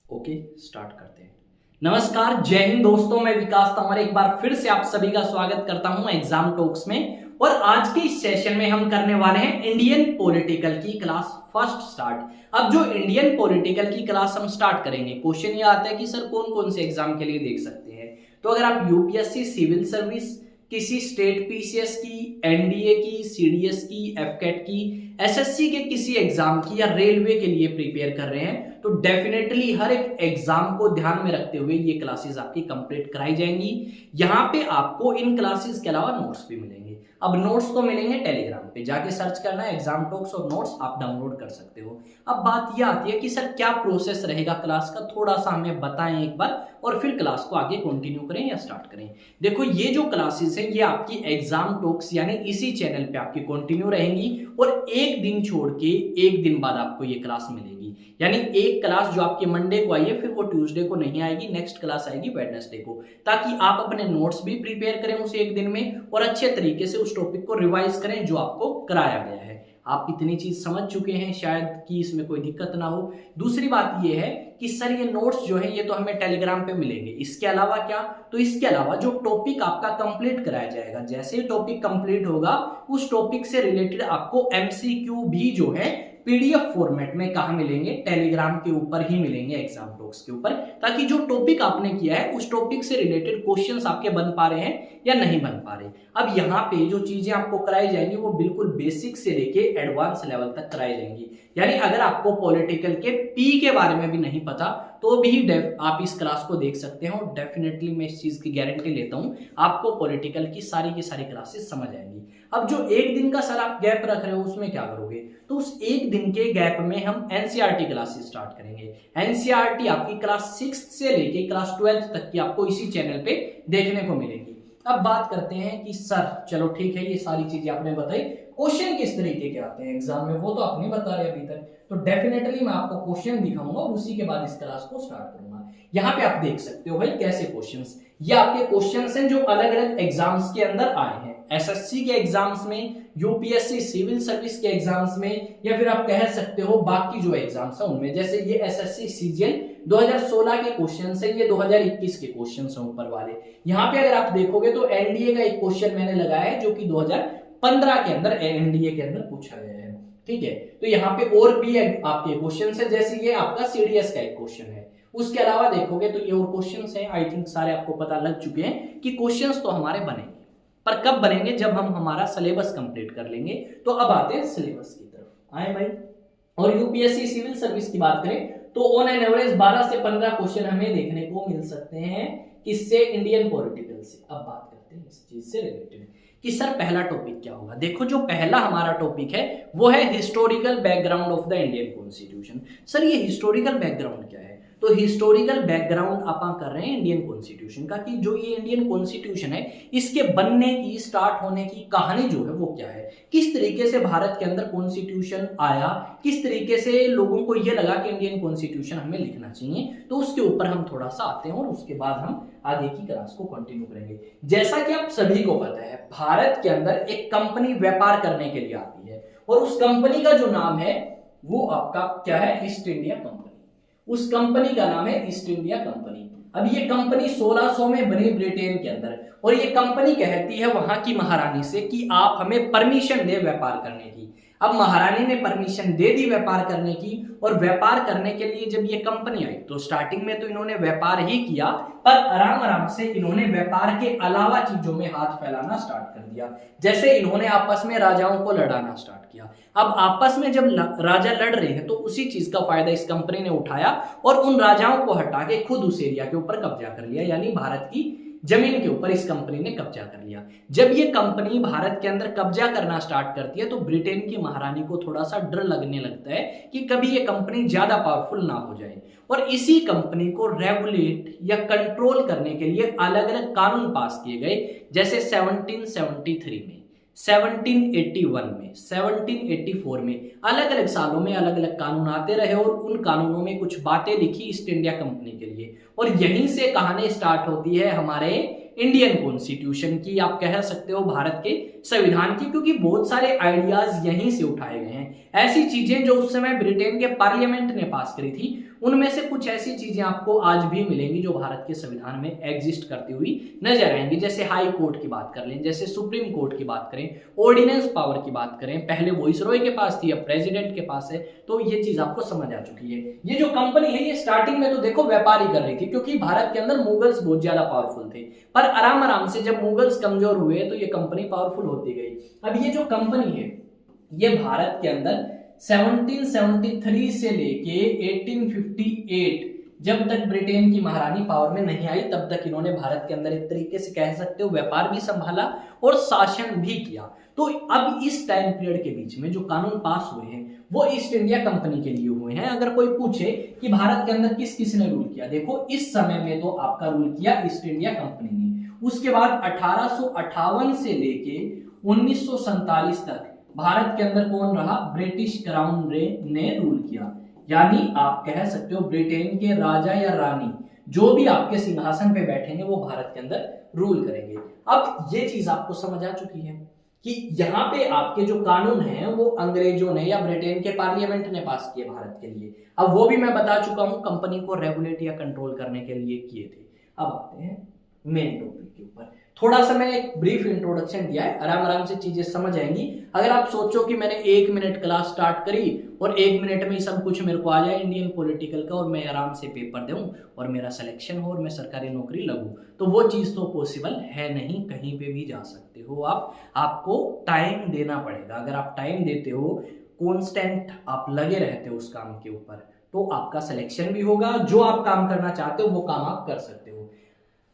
Okay, start करते हैं। नमस्कार, जय हिंद दोस्तों, मैं विकास तंवर एक बार फिर से आप सभी का स्वागत करता हूं एग्जाम टॉक्स में। और आज के इस सेशन में हम करने वाले हैं इंडियन पॉलिटिकल की क्लास फर्स्ट स्टार्ट। अब जो इंडियन पॉलिटिकल की क्लास हम स्टार्ट करेंगे, क्वेश्चन ये आता है कि सर कौन कौन से एग्जाम के लिए देख सकते हैं। तो अगर आप यूपीएससी सिविल सर्विस, किसी स्टेट पीसीएस की, एनडीए की, सीडीएस की, एफकेट की, एसएससी के किसी एग्जाम की या रेलवे के लिए प्रिपेयर कर रहे हैं, तो डेफिनेटली हर एक एग्जाम को ध्यान में रखते हुए ये क्लासेस आपकी कंप्लीट कराई जाएंगी। यहाँ पे आपको इन क्लासेस के अलावा नोट्स भी मिलेंगे। अब नोट्स तो मिलेंगे टेलीग्राम पे, जाके सर्च करना है एग्जाम टॉक्स और नोट्स आप डाउनलोड कर सकते हो। अब बात यह आती है कि सर क्या प्रोसेस रहेगा क्लास का, थोड़ा सा हमें बताएं एक बार, और फिर क्लास को आगे कंटिन्यू करें या स्टार्ट करें। देखो, ये जो क्लासेस है ये आपकी एग्जाम टॉक्स यानी इसी चैनल पे आपकी कंटिन्यू रहेंगी, और एक दिन छोड़ के एक दिन बाद आपको ये क्लास मिलेगी। यानी एक क्लास जो आपके मंडे को आई है, फिर वो ट्यूसडे को नहीं आएगी, नेक्स्ट क्लास आएगी वेडनेसडे को, ताकि आप अपने नोट्स भी प्रिपेयर करें उस एक दिन में और अच्छे तरीके से उस टॉपिक को रिवाइज करें जो आपको कराया गया है। आप इतनी चीज समझ चुके हैं शायद कि इसमें कोई दिक्कत ना हो। दूसरी बात यह है कि सर ये नोट्स जो है ये तो हमें टेलीग्राम पे मिलेंगे, इसके अलावा क्या, तो इसके अलावा जो टॉपिक आपका कंप्लीट कराया जाएगा, जैसे ही टॉपिक कंप्लीट होगा उस टॉपिक से रिलेटेड आपको एमसीक्यू भी जो है पीडीएफ फॉर्मेट में कहां मिलेंगे, टेलीग्राम के ऊपर ही मिलेंगे, एग्जाम टॉक्स के ऊपर, ताकि जो टॉपिक आपने किया है उस टॉपिक से रिलेटेड क्वेश्चंस आपके बन पा रहे हैं या नहीं बन पा रहे। अब यहाँ पे जो चीजें आपको कराई जाएंगी वो बिल्कुल बेसिक से लेके एडवांस लेवल तक कराई जाएंगी। यानी अगर आपको पॉलिटिकल के पी के बारे में भी नहीं पता तो भी आप इस क्लास को देख सकते हैं, और डेफिनेटली मैं इस चीज की गारंटी लेता हूं आपको पॉलिटिकल की सारी क्लासेस समझ आएंगी। अब जो एक दिन का सर आप गैप रख रहे हो उसमें क्या करोगे, तो उस एक दिन के गैप में हम एनसीईआरटी क्लासेस स्टार्ट करेंगे। एनसीईआरटी आपकी क्लास 6 से लेके क्लास 12 तक की आपको इसी चैनल पे देखने को मिलेगी। अब बात करते हैं कि सर चलो ठीक है, ये सारी चीजें आपने बताई, क्वेश्चन किस तरीके के आते हैं एग्जाम में वो तो आप नहीं बता रहे अभी तक, तो डेफिनेटली मैं आपको क्वेश्चन दिखाऊंगा और उसी के बाद इस क्लास को स्टार्ट करूंगा। यहाँ पे आप देख सकते हो भाई कैसे क्वेश्चंस, ये आपके क्वेश्चंस हैं जो अलग अलग एग्जाम्स के अंदर आए हैं, एसएससी के एग्जाम्स में, यूपीएससी सिविल सर्विस के एग्जाम्स में, या फिर आप कह सकते हो बाकी जो एग्जाम्स हैं उनमें। जैसे ये एसएससी सीजीएल 2016 के क्वेश्चंस है, ये 2021 के क्वेश्चंस हैं ऊपर वाले। यहाँ पे अगर आप देखोगे तो एनडीए का एक क्वेश्चन मैंने लगाया है जो कि 2015 के अंदर एनडीए के अंदर पूछा गया है। ठीक है, तो यहाँ पे और भी आपके क्वेश्चन है, जैसे ये आपका सीडीएस का एक क्वेश्चन है। उसके अलावा देखोगे तो ये और क्वेश्चंस हैं, आई थिंक सारे आपको पता लग चुके हैं कि क्वेश्चंस तो हमारे बनेंगे, पर कब बनेंगे, जब हम हमारा सिलेबस कंप्लीट कर लेंगे। तो अब आते हैं सिलेबस की तरफ, आए भाई। और यूपीएससी सिविल सर्विस की बात करें तो ऑन एन एवरेज 12 से 15 क्वेश्चन हमें देखने को मिल सकते हैं, किससे, इंडियन पॉलिटिकल से। अब बात करते हैं इस चीज से रिलेटेड कि सर पहला टॉपिक क्या होगा। देखो, जो पहला हमारा टॉपिक है वो है historical background of the Indian constitution. Sir ये हिस्टोरिकल बैकग्राउंड क्या है, तो हिस्टोरिकल बैकग्राउंड अपन कर रहे हैं इंडियन कॉन्स्टिट्यूशन का, कि जो ये इंडियन कॉन्स्टिट्यूशन है इसके बनने की, स्टार्ट होने की कहानी जो है वो क्या है, किस तरीके से भारत के अंदर कॉन्स्टिट्यूशन आया, किस तरीके से लोगों को ये लगा कि इंडियन कॉन्स्टिट्यूशन हमें लिखना चाहिए। तो उसके ऊपर हम थोड़ा सा आते हैं और उसके बाद हम आगे की क्लास को कंटिन्यू करेंगे। जैसा कि आप सभी को पता है, भारत के अंदर एक कंपनी व्यापार करने के लिए आती है, और उस कंपनी का जो नाम है वो आपका क्या है, ईस्ट इंडिया कंपनी। उस कंपनी का नाम है ईस्ट इंडिया कंपनी। अब ये कंपनी 1600 में बनी ब्रिटेन के अंदर, और ये कंपनी कहती है वहां की महारानी से कि आप हमें परमिशन दे व्यापार करने की। अब महारानी ने परमिशन दे दी व्यापार करने की, और व्यापार करने के लिए जब ये कंपनी आई तो स्टार्टिंग में तो इन्होंने व्यापार ही किया, पर आराम आराम से इन्होंने व्यापार के अलावा चीजों में हाथ फैलाना स्टार्ट कर दिया। जैसे इन्होंने आपस में राजाओं को लड़ाना स्टार्ट किया। अब आपस में जब राजा लड़ रहे हैं तो उसी चीज का फायदा इस कंपनी ने उठाया और उन राजाओं को हटा के खुद उस एरिया के ऊपर कब्जा कर लिया, यानी भारत की जमीन के ऊपर इस कंपनी ने कब्जा कर लिया। जब ये कंपनी भारत के अंदर कब्जा करना स्टार्ट करती है तो ब्रिटेन की महारानी को थोड़ा सा डर लगने लगता है कि कभी ये कंपनी ज्यादा पावरफुल ना हो जाए, और इसी कंपनी को रेगुलेट या कंट्रोल करने के लिए अलग अलग कानून पास किए गए। जैसे 1773 में, 1781 में, 1784 में, अलग अलग सालों में अलग अलग कानून आते रहे, और उन कानूनों में कुछ बातें लिखी ईस्ट इंडिया कंपनी के लिए, और यहीं से कहानी स्टार्ट होती है हमारे इंडियन कॉन्स्टिट्यूशन की, आप कह सकते हो भारत के संविधान की, क्योंकि बहुत सारे आइडियाज यहीं से उठाए गए हैं। ऐसी चीजें जो उस समय ब्रिटेन के पार्लियामेंट ने पास करी थी, उनमें से कुछ ऐसी चीजें आपको आज भी मिलेंगी जो भारत के संविधान में एग्जिस्ट करती हुई नजर आएंगी। जैसे हाई कोर्ट की बात कर लें, जैसे सुप्रीम कोर्ट की बात करें, ऑर्डिनेंस पावर की बात करें, पहले वॉइसरॉय के पास थी, अब प्रेसिडेंट के पास है। तो ये चीज आपको समझ आ चुकी है। ये जो कंपनी है, ये स्टार्टिंग में तो देखो व्यापार ही कर रही थी, क्योंकि भारत के अंदर मुगल्स बहुत ज्यादा पावरफुल थे। पर आराम आराम से जब मुगल्स कमजोर हुए तो ये कंपनी पावरफुल होती गई। अब ये जो कंपनी है, ये भारत के अंदर 1773 से लेके 1858, जब तक ब्रिटेन की महारानी पावर में नहीं आई, तब तक इन्होंने भारत के अंदर एक तरीके से कह सकते हो व्यापार भी संभाला और शासन भी किया। तो अब इस टाइम पीरियड के बीच में जो कानून पास हुए हैं वो ईस्ट इंडिया कंपनी के लिए हुए हैं। अगर कोई पूछे कि भारत के अंदर किस किस ने रूल किया, देखो इस समय में तो आपका रूल किया ईस्ट इंडिया कंपनी ने। उसके बाद 1858 से लेके 1947 तक भारत के अंदर कौन रहा? ब्रिटिश क्राउन ने रूल किया। यानी आप कह सकते हो ब्रिटेन के राजा या रानी जो भी आपके सिंहासन पे बैठेंगे वो भारत के अंदर रूल करेंगे। अब ये चीज आपको समझ आ चुकी है कि यहाँ पे आपके जो कानून हैं वो अंग्रेजों ने या ब्रिटेन के पार्लियामेंट ने पास किए भारत के लिए। अब वो भी मैं बता चुका हूं, कंपनी को रेगुलेट या कंट्रोल करने के लिए किए थे। अब आते हैं मेन टॉपिक के ऊपर। थोड़ा सा मैंने एक ब्रीफ इंट्रोडक्शन दिया है, आराम आराम से चीजें समझ आएंगी। अगर आप सोचो कि मैंने 1 मिनट क्लास स्टार्ट करी और 1 मिनट में ही सब कुछ मेरे को आ जाए इंडियन पॉलिटिकल का और मैं आराम से पेपर दूं और मेरा सिलेक्शन हो और मैं सरकारी नौकरी लगूं, तो वो चीज तो पॉसिबल है नहीं। कहीं पे भी जा सकते हो आप, आपको टाइम देना पड़ेगा। अगर आप टाइम देते हो, कॉन्स्टेंट आप लगे रहते हो उस काम के ऊपर, तो आपका सिलेक्शन भी होगा। जो आप काम करना चाहते हो वो काम आप कर सकते हो।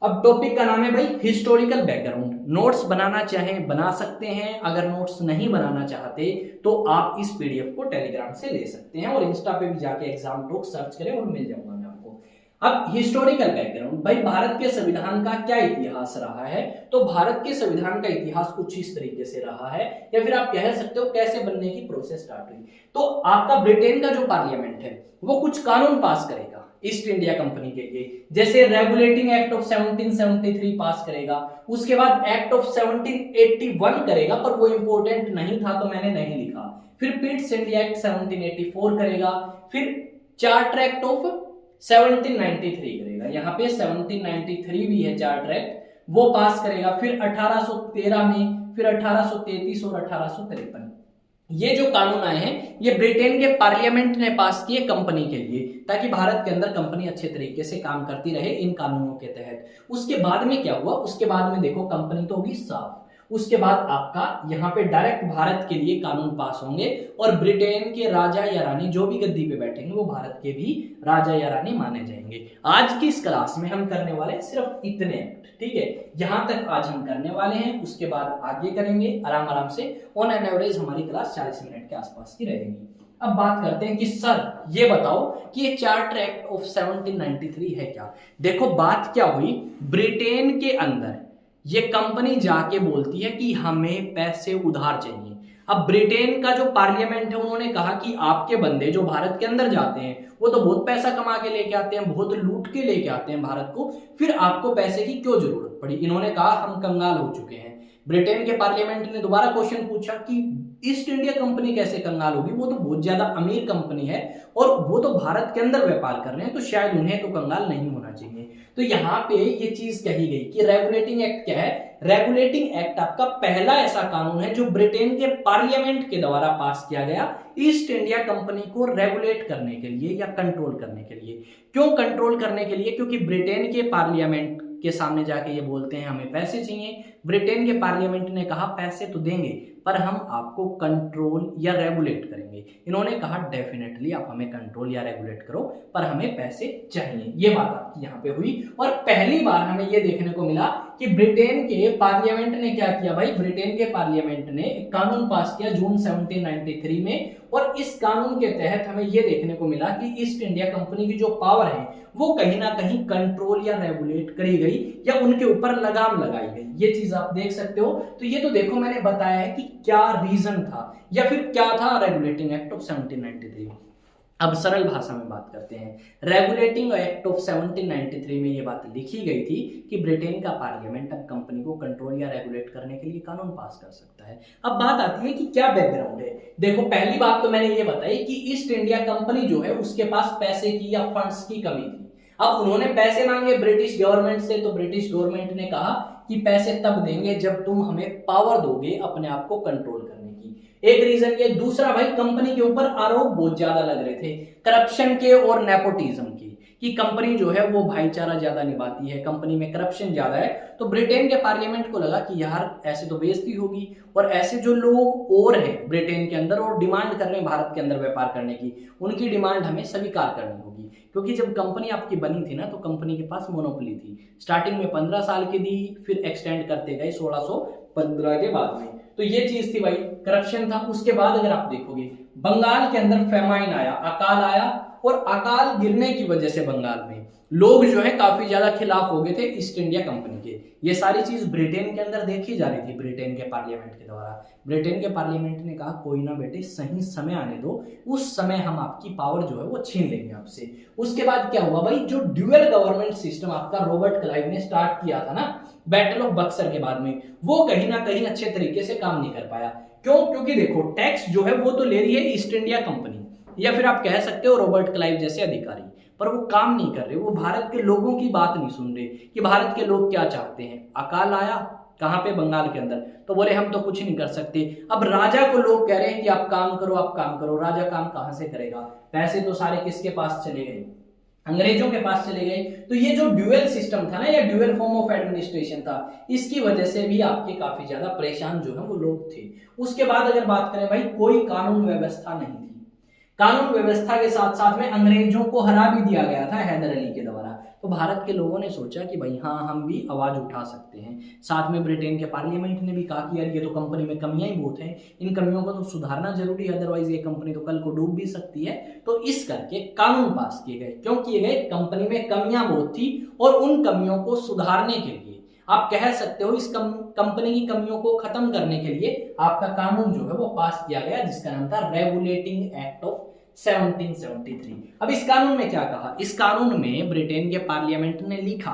अब टॉपिक का नाम है भाई हिस्टोरिकल बैकग्राउंड। नोट्स बनाना चाहें बना सकते हैं, अगर नोट्स नहीं बनाना चाहते तो आप इस पीडीएफ को टेलीग्राम से ले सकते हैं और इंस्टा पे भी जाके एग्जाम टॉक सर्च करें और मिल जाऊंगा मैं आपको। अब हिस्टोरिकल बैकग्राउंड, भाई भारत के संविधान का क्या इतिहास रहा है? तो भारत के संविधान का इतिहास कुछ इस तरीके से रहा है, या फिर आप कह सकते हो कैसे बनने की प्रोसेस स्टार्ट हुई। तो आपका ब्रिटेन का जो पार्लियामेंट है वो कुछ कानून पास करेगा ईस्ट इंडिया कंपनी के लिए, जैसे रेगुलेटिंग एक्ट ऑफ 1773 पास करेगा। उसके बाद एक्ट ऑफ 1781 करेगा, पर वो इंपॉर्टेंट नहीं था तो मैंने नहीं लिखा। फिर पिट्स इंडिया एक्ट 1784 करेगा। फिर चार्टर एक्ट ऑफ 1793 करेगा। यहाँ पे 1793 भी है चार्टर एक्ट, वो पास करेगा। फिर 1813 में, फिर 1833 और 1853 ये जो कानून आए हैं ये ब्रिटेन के पार्लियामेंट ने पास किए कंपनी के लिए, ताकि भारत के अंदर कंपनी अच्छे तरीके से काम करती रहे इन कानूनों के तहत। उसके बाद में क्या हुआ? उसके बाद में देखो कंपनी तो होगी साफ। उसके बाद आपका यहाँ पे डायरेक्ट भारत के लिए कानून पास होंगे और ब्रिटेन के राजा या रानी जो भी गद्दी पे बैठेंगे वो भारत के भी राजा या रानी माने जाएंगे। आज की इस क्लास में हम करने वाले हैं सिर्फ इतने एक्ट, ठीक है? यहां तक आज हम करने वाले हैं, उसके बाद आगे करेंगे आराम आराम से। ऑन एन एवरेज हमारी क्लास 40 मिनट के आसपास की रहेगी। अब बात करते हैं कि सर ये बताओ कि ये चार्टर एक्ट ऑफ 1793 है क्या? देखो बात क्या हुई, ब्रिटेन के अंदर ये कंपनी जाके बोलती है कि हमें पैसे उधार चाहिए। अब ब्रिटेन का जो पार्लियामेंट है उन्होंने कहा कि आपके बंदे जो भारत के अंदर जाते हैं वो तो बहुत पैसा कमा के लेके आते हैं, बहुत लूट के लेके आते हैं भारत को, फिर आपको पैसे की क्यों जरूरत पड़ी? इन्होंने कहा हम कंगाल हो चुके हैं। ब्रिटेन के पार्लियामेंट ने दोबारा क्वेश्चन पूछा कि ईस्ट इंडिया कंपनी कैसे कंगाल होगी, वो तो बहुत ज्यादा अमीर कंपनी है और वो तो भारत के अंदर व्यापार कर रहे हैं, तो शायद उन्हें तो कंगाल नहीं होना चाहिए। तो यहाँ पे ये चीज कही गई कि रेगुलेटिंग एक्ट क्या है? रेगुलेटिंग एक्ट आपका पहला ऐसा कानून है जो ब्रिटेन के पार्लियामेंट के द्वारा पास किया गया ईस्ट इंडिया कंपनी को रेगुलेट करने के लिए या कंट्रोल करने के लिए। क्यों कंट्रोल करने के लिए? क्योंकि ब्रिटेन के पार्लियामेंट के सामने जाके ये बोलते हैं हमें पैसे चाहिए। ब्रिटेन के पार्लियामेंट ने कहा पैसे तो देंगे पर हम आपको कंट्रोल या रेगुलेट करेंगे। इन्होंने कहा डेफिनेटली आप हमें कंट्रोल या रेगुलेट करो पर हमें पैसे चाहिए। ये बात आपकी यहाँ पे हुई और पहली बार हमें ये देखने को मिला कि ब्रिटेन के पार्लियामेंट ने क्या किया भाई? ब्रिटेन के पार्लियामेंट ने एक कानून पास किया जून 1793 में और इस कानून के तहत हमें ये देखने को मिला कि ईस्ट इंडिया कंपनी की जो पावर है वो कहीं ना कहीं कंट्रोल या रेगुलेट करी गई या उनके ऊपर लगाम लगाई गई। ये चीज आप देख सकते हो। तो ये तो देखो मैंने बताया है कि क्या रीजन था या फिर क्या था रेगुलेटिंग एक्ट ऑफ 1793। अब सरल भाषा में बात करते हैं। रेगुलेटिंग एक्ट ऑफ 1793 में ये बात लिखी गई थी कि ब्रिटेन का पार्लियामेंट अब कंपनी को कंट्रोल या रेगुलेट करने के लिए कानून पास कर सकता है। अब बात आती है कि क्या बैकग्राउंड है। देखो, पहली बात तो मैंने ये बताई कि ईस्ट इंडिया कंपनी जो है उसके पास पैसे की या फंड्स की कमी थी। अब उन्होंने पैसे मांगे ब्रिटिश गवर्नमेंट से, तो ब्रिटिश गवर्नमेंट ने कहा कि पैसे तब देंगे जब तुम हमें पावर दोगे अपने आप को कंट्रोल करने की। एक रीजन ये। दूसरा भाई, कंपनी के ऊपर आरोप बहुत ज्यादा लग रहे थे करप्शन के और नेपोटिज्म के, कि कंपनी जो है वो भाईचारा ज्यादा निभाती है, कंपनी में करप्शन ज्यादा है। तो ब्रिटेन के पार्लियामेंट को लगा कि यार ऐसे तो बेइज्जती होगी, और ऐसे जो लोग और हैं ब्रिटेन के अंदर और डिमांड कर रहे हैं भारत के अंदर व्यापार करने की, उनकी डिमांड हमें स्वीकार करनी होगी। क्योंकि जब कंपनी आपकी बनी थी ना, तो कंपनी के पास मोनोपोली थी। स्टार्टिंग में 15 साल की दी, फिर एक्सटेंड करते गए 1615 के बाद में। तो ये चीज थी भाई, करप्शन था। उसके बाद अगर आप देखोगे, बंगाल के अंदर फेमाइन आया, अकाल आया, और अकाल गिरने की वजह से बंगाल में लोग जो है काफी ज्यादा खिलाफ हो गए थे ईस्ट इंडिया कंपनी के। ये सारी चीज ब्रिटेन के अंदर देखी जा रही थी, ब्रिटेन के पार्लियामेंट के द्वारा। ब्रिटेन के पार्लियामेंट ने कहा कोई ना बेटे, सही समय आने दो, उस समय हम आपकी पावर जो है वो छीन लेंगे आपसे। उसके बाद क्या हुआ भाई, जो ड्यूअल गवर्नमेंट सिस्टम आपका रॉबर्ट क्लाइव ने स्टार्ट किया था ना बैटल ऑफ बक्सर के बाद में, वो कहीं ना कहीं अच्छे तरीके से काम नहीं कर पाया। क्यों? क्योंकि देखो, टैक्स जो है वो तो ले रही है ईस्ट इंडिया कंपनी, या फिर आप कह सकते हो रॉबर्ट क्लाइव जैसे अधिकारी, पर वो काम नहीं कर रहे। वो भारत के लोगों की बात नहीं सुन रहे कि भारत के लोग क्या चाहते हैं। अकाल आया कहां पे? बंगाल के अंदर। तो बोले हम तो कुछ नहीं कर सकते। अब राजा को लोग कह रहे हैं कि आप काम करो, आप काम करो। राजा काम कहां से करेगा? पैसे तो सारे किसके पास चले गए? अंग्रेजों के पास चले गए। तो ये जो ड्यूअल सिस्टम था ना, या ड्यूअल फॉर्म ऑफ एडमिनिस्ट्रेशन था, इसकी वजह से भी आपके काफी ज्यादा परेशान जो है वो लोग थे। उसके बाद अगर बात करें भाई, कोई कानून व्यवस्था नहीं थी। कानून व्यवस्था के साथ साथ में अंग्रेजों को हरा भी दिया गया था हैदर अली के द्वारा। तो भारत के लोगों ने सोचा कि भाई हाँ, हम भी आवाज उठा सकते हैं। साथ में ब्रिटेन के पार्लियामेंट ने भी कहा कि यार ये तो कंपनी में कमियां ही बहुत हैं, इन कमियों को तो सुधारना जरूरी है, अदरवाइज ये कंपनी तो कल को डूब भी सकती है। तो इस करके कानून पास किए गए। क्यों किए गए? कंपनी में कमियां बहुत थी, और उन कमियों को सुधारने के लिए, आप कह सकते हो इस कंपनी की कमियों को खत्म करने के लिए आपका कानून जो है वो पास किया गया, जिसका नाम था रेगुलेटिंग एक्ट ऑफ 1773। अब इस कानून में क्या कहा? इस कानून में ब्रिटेन के पार्लियामेंट ने लिखा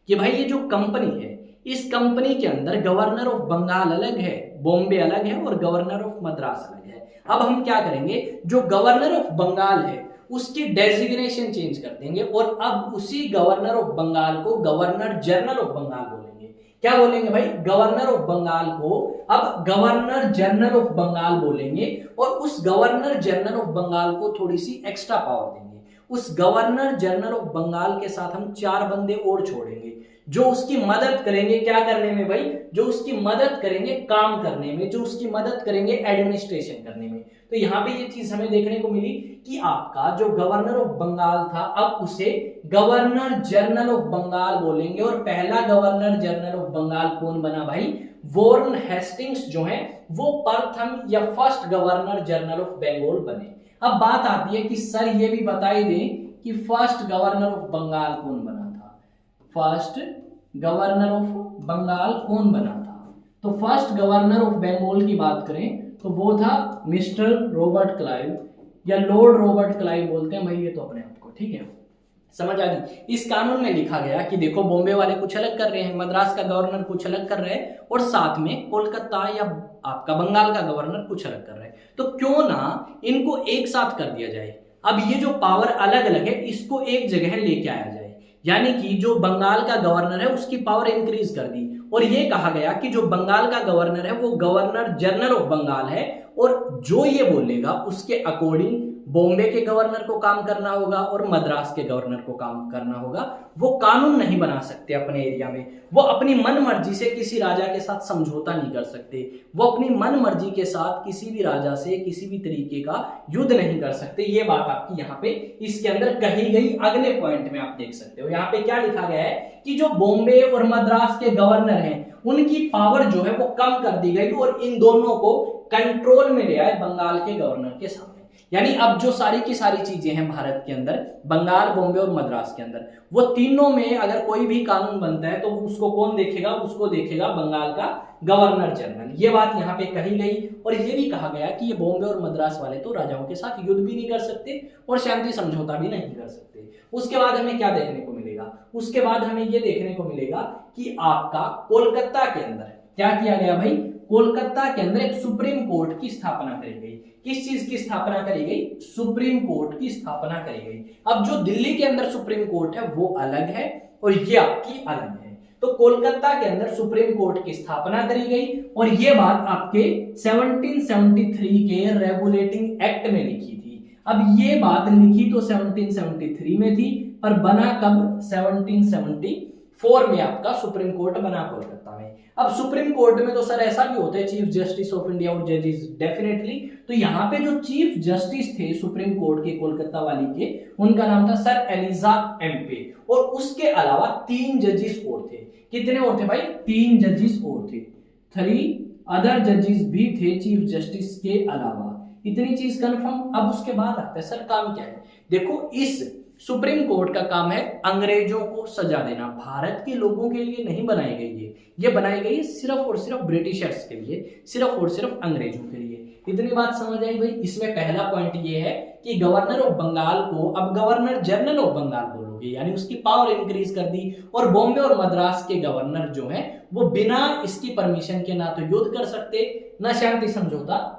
कि भाई ये जो कंपनी है, इस कंपनी के अंदर गवर्नर ऑफ बंगाल अलग है, बॉम्बे अलग है, और गवर्नर ऑफ मद्रास अलग है। अब हम क्या करेंगे, जो गवर्नर ऑफ बंगाल है उसकी डेजिग्नेशन चेंज कर देंगे, और अब उसी गवर्नर ऑफ बंगाल को गवर्नर जनरल ऑफ बंगाल बोलेंगे। क्या बोलेंगे भाई? गवर्नर ऑफ बंगाल को अब गवर्नर जनरल ऑफ बंगाल बोलेंगे, और उस गवर्नर जनरल ऑफ बंगाल को थोड़ी सी एक्स्ट्रा पावर देंगे। उस गवर्नर जनरल ऑफ बंगाल के साथ हम 4 बंदे और छोड़ेंगे, जो उसकी मदद करेंगे। क्या करने में भाई? जो उसकी मदद करेंगे काम करने में, जो उसकी मदद करेंगे एडमिनिस्ट्रेशन करने में। तो यहां पे ये चीज हमें देखने को मिली कि आपका जो गवर्नर ऑफ बंगाल था, अब उसे गवर्नर जनरल ऑफ बंगाल बोलेंगे। और पहला गवर्नर जनरल ऑफ बंगाल कौन बना भाई? वॉरेन हेस्टिंग्स जो है वो प्रथम या first governor general of Bengal बने। अब बात आती है कि सर ये भी बताई दें कि फर्स्ट गवर्नर ऑफ बंगाल कौन बना था? फर्स्ट गवर्नर ऑफ बंगाल कौन बना था? तो फर्स्ट गवर्नर ऑफ बंगाल की बात करें तो वो था मिस्टर रॉबर्ट क्लाइव, या लॉर्ड रॉबर्ट क्लाइव बोलते हैं भाई ये तो अपने आप को, ठीक है, समझ आ गई। इस कानून में लिखा गया कि देखो, बॉम्बे वाले कुछ अलग कर रहे हैं, मद्रास का गवर्नर कुछ अलग कर रहे हैं, और साथ में कोलकाता या आपका बंगाल का गवर्नर कुछ अलग कर रहे हैं, तो क्यों ना इनको एक साथ कर दिया जाए। अब ये जो पावर अलग अलग है, इसको एक जगह लेके आया जाए। यानी कि जो बंगाल का गवर्नर है उसकी पावर इंक्रीज कर दी, और ये कहा गया कि जो बंगाल का गवर्नर है वो गवर्नर जनरल ऑफ बंगाल है, और जो ये बोलेगा उसके अकॉर्डिंग बॉम्बे के गवर्नर को काम करना होगा और मद्रास के गवर्नर को काम करना होगा। वो कानून नहीं बना सकते अपने एरिया में, वो अपनी मन मर्जी से किसी राजा के साथ समझौता नहीं कर सकते, वो अपनी मन मर्जी के साथ किसी भी राजा से किसी भी तरीके का युद्ध नहीं कर सकते। ये बात आपकी यहाँ पे इसके अंदर कही गई। अगले पॉइंट में आप देख सकते हो यहाँ पे क्या लिखा गया है कि जो बॉम्बे और मद्रास के गवर्नर हैं उनकी पावर जो है वो कम कर दी गई, और इन दोनों को कंट्रोल में ले आए बंगाल के गवर्नर के सामने। यानी अब जो सारी की सारी चीजें हैं भारत के अंदर, बंगाल, बॉम्बे और मद्रास के अंदर, वो तीनों में अगर कोई भी कानून बनता है तो उसको कौन देखेगा? उसको देखेगा बंगाल का गवर्नर जनरल। ये बात यहाँ पे कही गई और ये भी कहा गया कि ये बॉम्बे और मद्रास वाले तो राजाओं के साथ युद्ध भी नहीं कर सकते और शांति समझौता भी नहीं कर सकते। उसके बाद हमें क्या देखने को मिलेगा? उसके बाद हमें ये देखने को मिलेगा कि आपका कोलकाता के अंदर क्या किया गया भाई? कोलकाता के अंदर एक सुप्रीम कोर्ट की स्थापना करी गई। किस चीज की स्थापना करी गई? सुप्रीम कोर्ट की स्थापना करी गई। अब जो दिल्ली के अंदर सुप्रीम कोर्ट है वो अलग है और ये आपकी अलग है। तो कोलकाता के अंदर सुप्रीम कोर्ट की स्थापना करी गई और ये बात आपके 1773 के रेगुलेटिंग एक्ट में लिखी थी। अब ये बात लिखी तो 1773 में थी, पर बना कब? 1774 में आपका सुप्रीम कोर्ट बना कोलकाता में। अब सुप्रीम कोर्ट में तो सर ऐसा भी होता है चीफ जस्टिस ऑफ इंडिया और जजेस, डेफिनेटली। तो यहाँ पे जो चीफ जस्टिस थे सुप्रीम कोर्ट के कोलकाता वाली के, उनका नाम था सर एलिजा एम्पे और उसके अलावा 3 जजेस और थे। कितने और थे भाई? 3 जजेस और थे। 3 अदर जजेस भी थे चीफ जस्टिस के अलावा। इतनी चीज कंफर्म। अब उसके बाद आता है सर काम क्या है? देखो, इस सुप्रीम कोर्ट का काम है अंग्रेजों को सजा देना। भारत के लोगों के लिए नहीं बनाई गई है, ये बनाई गई है सिर्फ और सिर्फ ब्रिटिशर्स के लिए, सिर्फ और सिर्फ अंग्रेजों के लिए। इतनी बात समझ आई भाई? इसमें पहला पॉइंट ये है कि गवर्नर ऑफ बंगाल को अब गवर्नर जनरल ऑफ बंगाल बोलोगे, यानी उसकी पावर इंक्रीज कर दी। और बॉम्बे और मद्रास के गवर्नर जो है वो बिना इसकी परमिशन के ना तो युद्ध कर सकते, ना शांति समझौता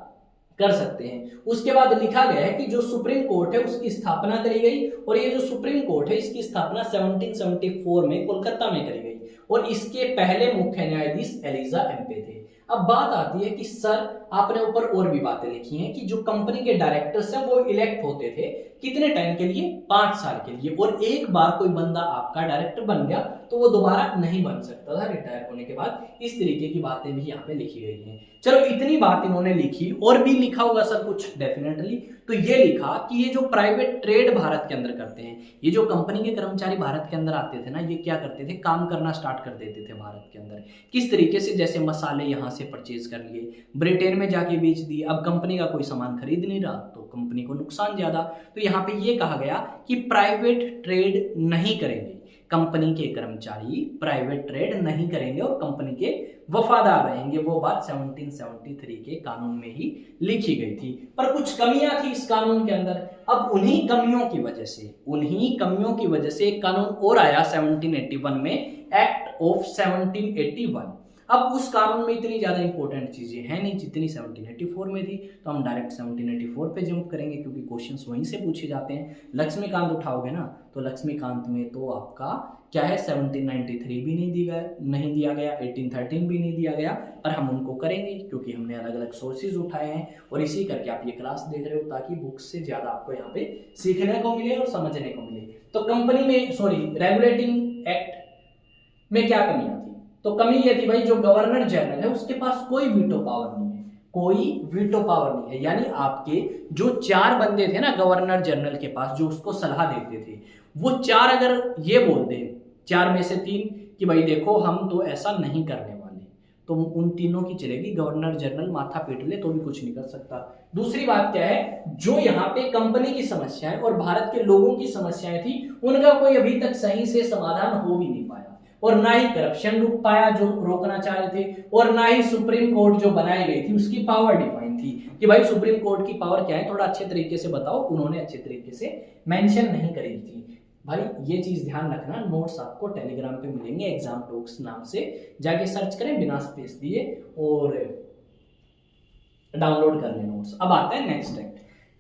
कर सकते हैं। उसके बाद लिखा गया है कि जो सुप्रीम कोर्ट है उसकी स्थापना करी गई और ये जो सुप्रीम कोर्ट है इसकी स्थापना 1774 में कोलकाता में करी गई और इसके पहले मुख्य न्यायाधीश एलिजा एम्पे थे। अब बात आती है कि सर आपने ऊपर और भी बातें लिखी हैं कि जो कंपनी के डायरेक्टर्स हैं वो इलेक्ट होते थे कितने टाइम के लिए? 5 साल के लिए। और एक बार कोई बंदा आपका डायरेक्टर बन गया तो वो दोबारा नहीं बन सकता था रिटायर होने के बाद। इस तरीके की बातें भी यहाँ पे लिखी गई हैं। चलो, इतनी बात इन्होंने लिखी। और भी लिखा होगा सर कुछ डेफिनेटली। तो ये लिखा कि ये जो प्राइवेट ट्रेड भारत के अंदर करते हैं, ये जो कंपनी के कर्मचारी भारत के अंदर आते थे ना, ये क्या करते थे? काम करना स्टार्ट कर देते थे भारत के अंदर। किस तरीके से? जैसे मसाले यहाँ से परचेज कर लिए, ब्रिटेन में जाके बेच दिए। अब कंपनी का कोई सामान खरीद नहीं रहा तो कंपनी को नुकसान ज्यादा। तो यहाँ पे ये कहा गया कि प्राइवेट ट्रेड नहीं करेंगे कंपनी के कर्मचारी, प्राइवेट ट्रेड नहीं करेंगे और कंपनी के वफादार रहेंगे। वो बात 1773 के कानून में ही लिखी गई थी। पर कुछ कमियां थी इस कानून के अंदर। अब उन्हीं कमियों की वजह से एक कानून और आया 1781 में, एक्ट ऑफ 1781। अब उस कानून में इतनी ज्यादा इंपॉर्टेंट चीजें हैं नहीं जितनी 1784 में थी, तो हम डायरेक्ट 1784 पे जंप करेंगे क्योंकि क्वेश्चंस वहीं से पूछे जाते हैं। लक्ष्मीकांत उठाओगे ना तो लक्ष्मीकांत में तो आपका क्या है, 1793 भी नहीं दिया गया, 1813 भी नहीं दिया गया, पर हम उनको करेंगे क्योंकि हमने अलग अलग सोर्सेज उठाए हैं और इसी करके आप ये क्लास देख रहे हो ताकि बुक्स से ज्यादा आपको यहाँ पे सीखने को मिले और समझने को मिले। तो कंपनी में रेगुलेटिंग एक्ट में क्या कमियां थी? तो कमी ये थी भाई, जो गवर्नर जनरल है उसके पास कोई वीटो पावर नहीं है, यानी आपके जो 4 बंदे थे ना गवर्नर जनरल के पास जो उसको सलाह देते थे, वो 4 अगर ये बोल दे, 4 में से 3 कि भाई देखो हम तो ऐसा नहीं करने वाले, तो उन तीनों की चलेगी। गवर्नर जनरल माथा पीट ले तो भी कुछ नहीं कर सकता। दूसरी बात क्या है, जो यहाँ पे कंपनी की समस्याएं और भारत के लोगों की समस्याएं थी उनका कोई अभी तक सही से समाधान हो भी नहीं पाया और ना ही करप्शन रुक पाया जो रोकना चाह रहे थे, और ना ही सुप्रीम कोर्ट जो बनाई गई थी उसकी पावर डिफाइन थी कि भाई सुप्रीम कोर्ट की पावर क्या है, थोड़ा अच्छे तरीके से बताओ। उन्होंने अच्छे तरीके से मेंशन नहीं करी थी। भाई ये चीज ध्यान रखना, नोट्स आपको टेलीग्राम पे मिलेंगे, एग्जाम टॉक्स नाम से जाके सर्च करें बिना स्पेस दिए और डाउनलोड कर लें नोट्स। अब आता है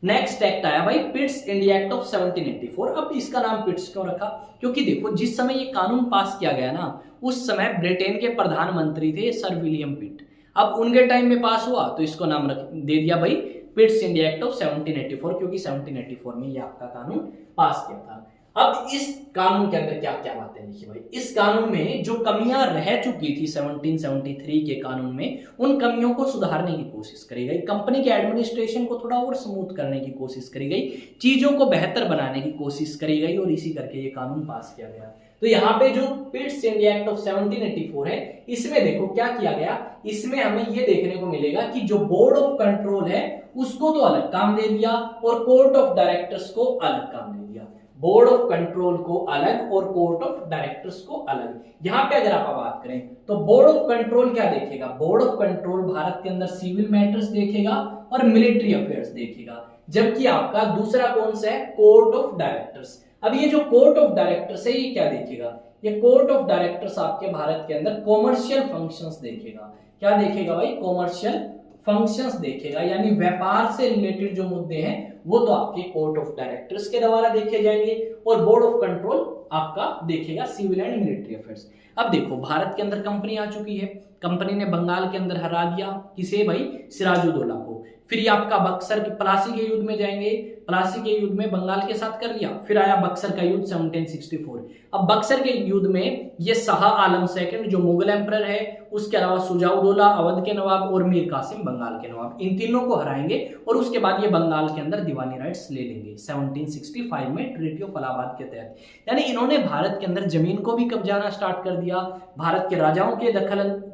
नेक्स्ट एक्ट आया भाई पिट्स इंडिया एक्ट ऑफ 1784। अब इसका नाम पिट्स क्यों रखा? क्योंकि देखो जिस समय ये कानून पास किया गया ना, उस समय ब्रिटेन के प्रधानमंत्री थे सर विलियम पिट। अब उनके टाइम में पास हुआ तो इसको नाम दे दिया भाई पिट्स इंडिया एक्ट ऑफ 1784, क्योंकि 1784 में ये आपका कानून पास किया था। अब इस कानून के अंदर क्या क्या बातें लिखी भाई? इस कानून में जो कमियां रह चुकी थी 1773 के कानून में, उन कमियों को सुधारने की कोशिश करी गई। कंपनी के एडमिनिस्ट्रेशन को थोड़ा और स्मूथ करने की कोशिश करी गई, चीजों को बेहतर बनाने की कोशिश करी गई और इसी करके ये कानून पास किया गया। तो यहाँ पे जो पिट्स इंडिया एक्ट ऑफ 1784 है, इसमें देखो क्या किया गया। इसमें हमें ये देखने को मिलेगा कि जो बोर्ड ऑफ कंट्रोल है उसको तो अलग काम दे दिया और कोर्ट ऑफ डायरेक्टर्स को अलग काम दे दिया। बोर्ड ऑफ कंट्रोल को अलग और कोर्ट ऑफ डायरेक्टर्स को अलग। यहां पे अगर आप बात करें तो बोर्ड ऑफ कंट्रोल क्या देखेगा, बोर्ड ऑफ कंट्रोल भारत के अंदर सिविल मैटर्स देखेगा और मिलिट्री अफेयर्स देखेगा, जबकि आपका दूसरा कौन सा है, कोर्ट ऑफ डायरेक्टर्स। अब ये जो कोर्ट ऑफ डायरेक्टर्स है ये क्या देखेगा, ये कोर्ट ऑफ डायरेक्टर्स आपके भारत के अंदर कॉमर्शियल फंक्शंस देखेगा। क्या देखेगा भाई, कॉमर्शियल फंक्शंस देखेगा, यानी व्यापार से रिलेटेड जो मुद्दे हैं वो तो आपके कोर्ट ऑफ डायरेक्टर्स के द्वारा देखे जाएंगे और बोर्ड ऑफ कंट्रोल आपका देखेगा सिविल एंड मिलिट्री अफेयर्स। अब देखो भारत के अंदर कंपनी आ चुकी है, कंपनी ने बंगाल के अंदर हरा दिया किसे भाई, सिराजुद्दौला को। फिर ये आपका बक्सर के प्लासी के युद्ध में जाएंगे, प्लासी के युद्ध में बंगाल के साथ कर लिया। फिर आया बक्सर का युद्ध 1764। अब बक्सर के युद्ध में ये शाह आलम सेकंड जो मुगल एम्परर है, उसके अलावा सुजाउद्दौला अवध के नवाब और मीर कासिम बंगाल के नवाब, इन तीनों को हराएंगे और उसके बाद ये बंगाल के अंदर दीवानी राइट्स ले लेंगे 1765 में ट्रीटी ऑफ इलाहाबाद के तहत। यानी इन्होंने भारत के अंदर जमीन को भी कब्जाना स्टार्ट कर दिया, भारत के राजाओं के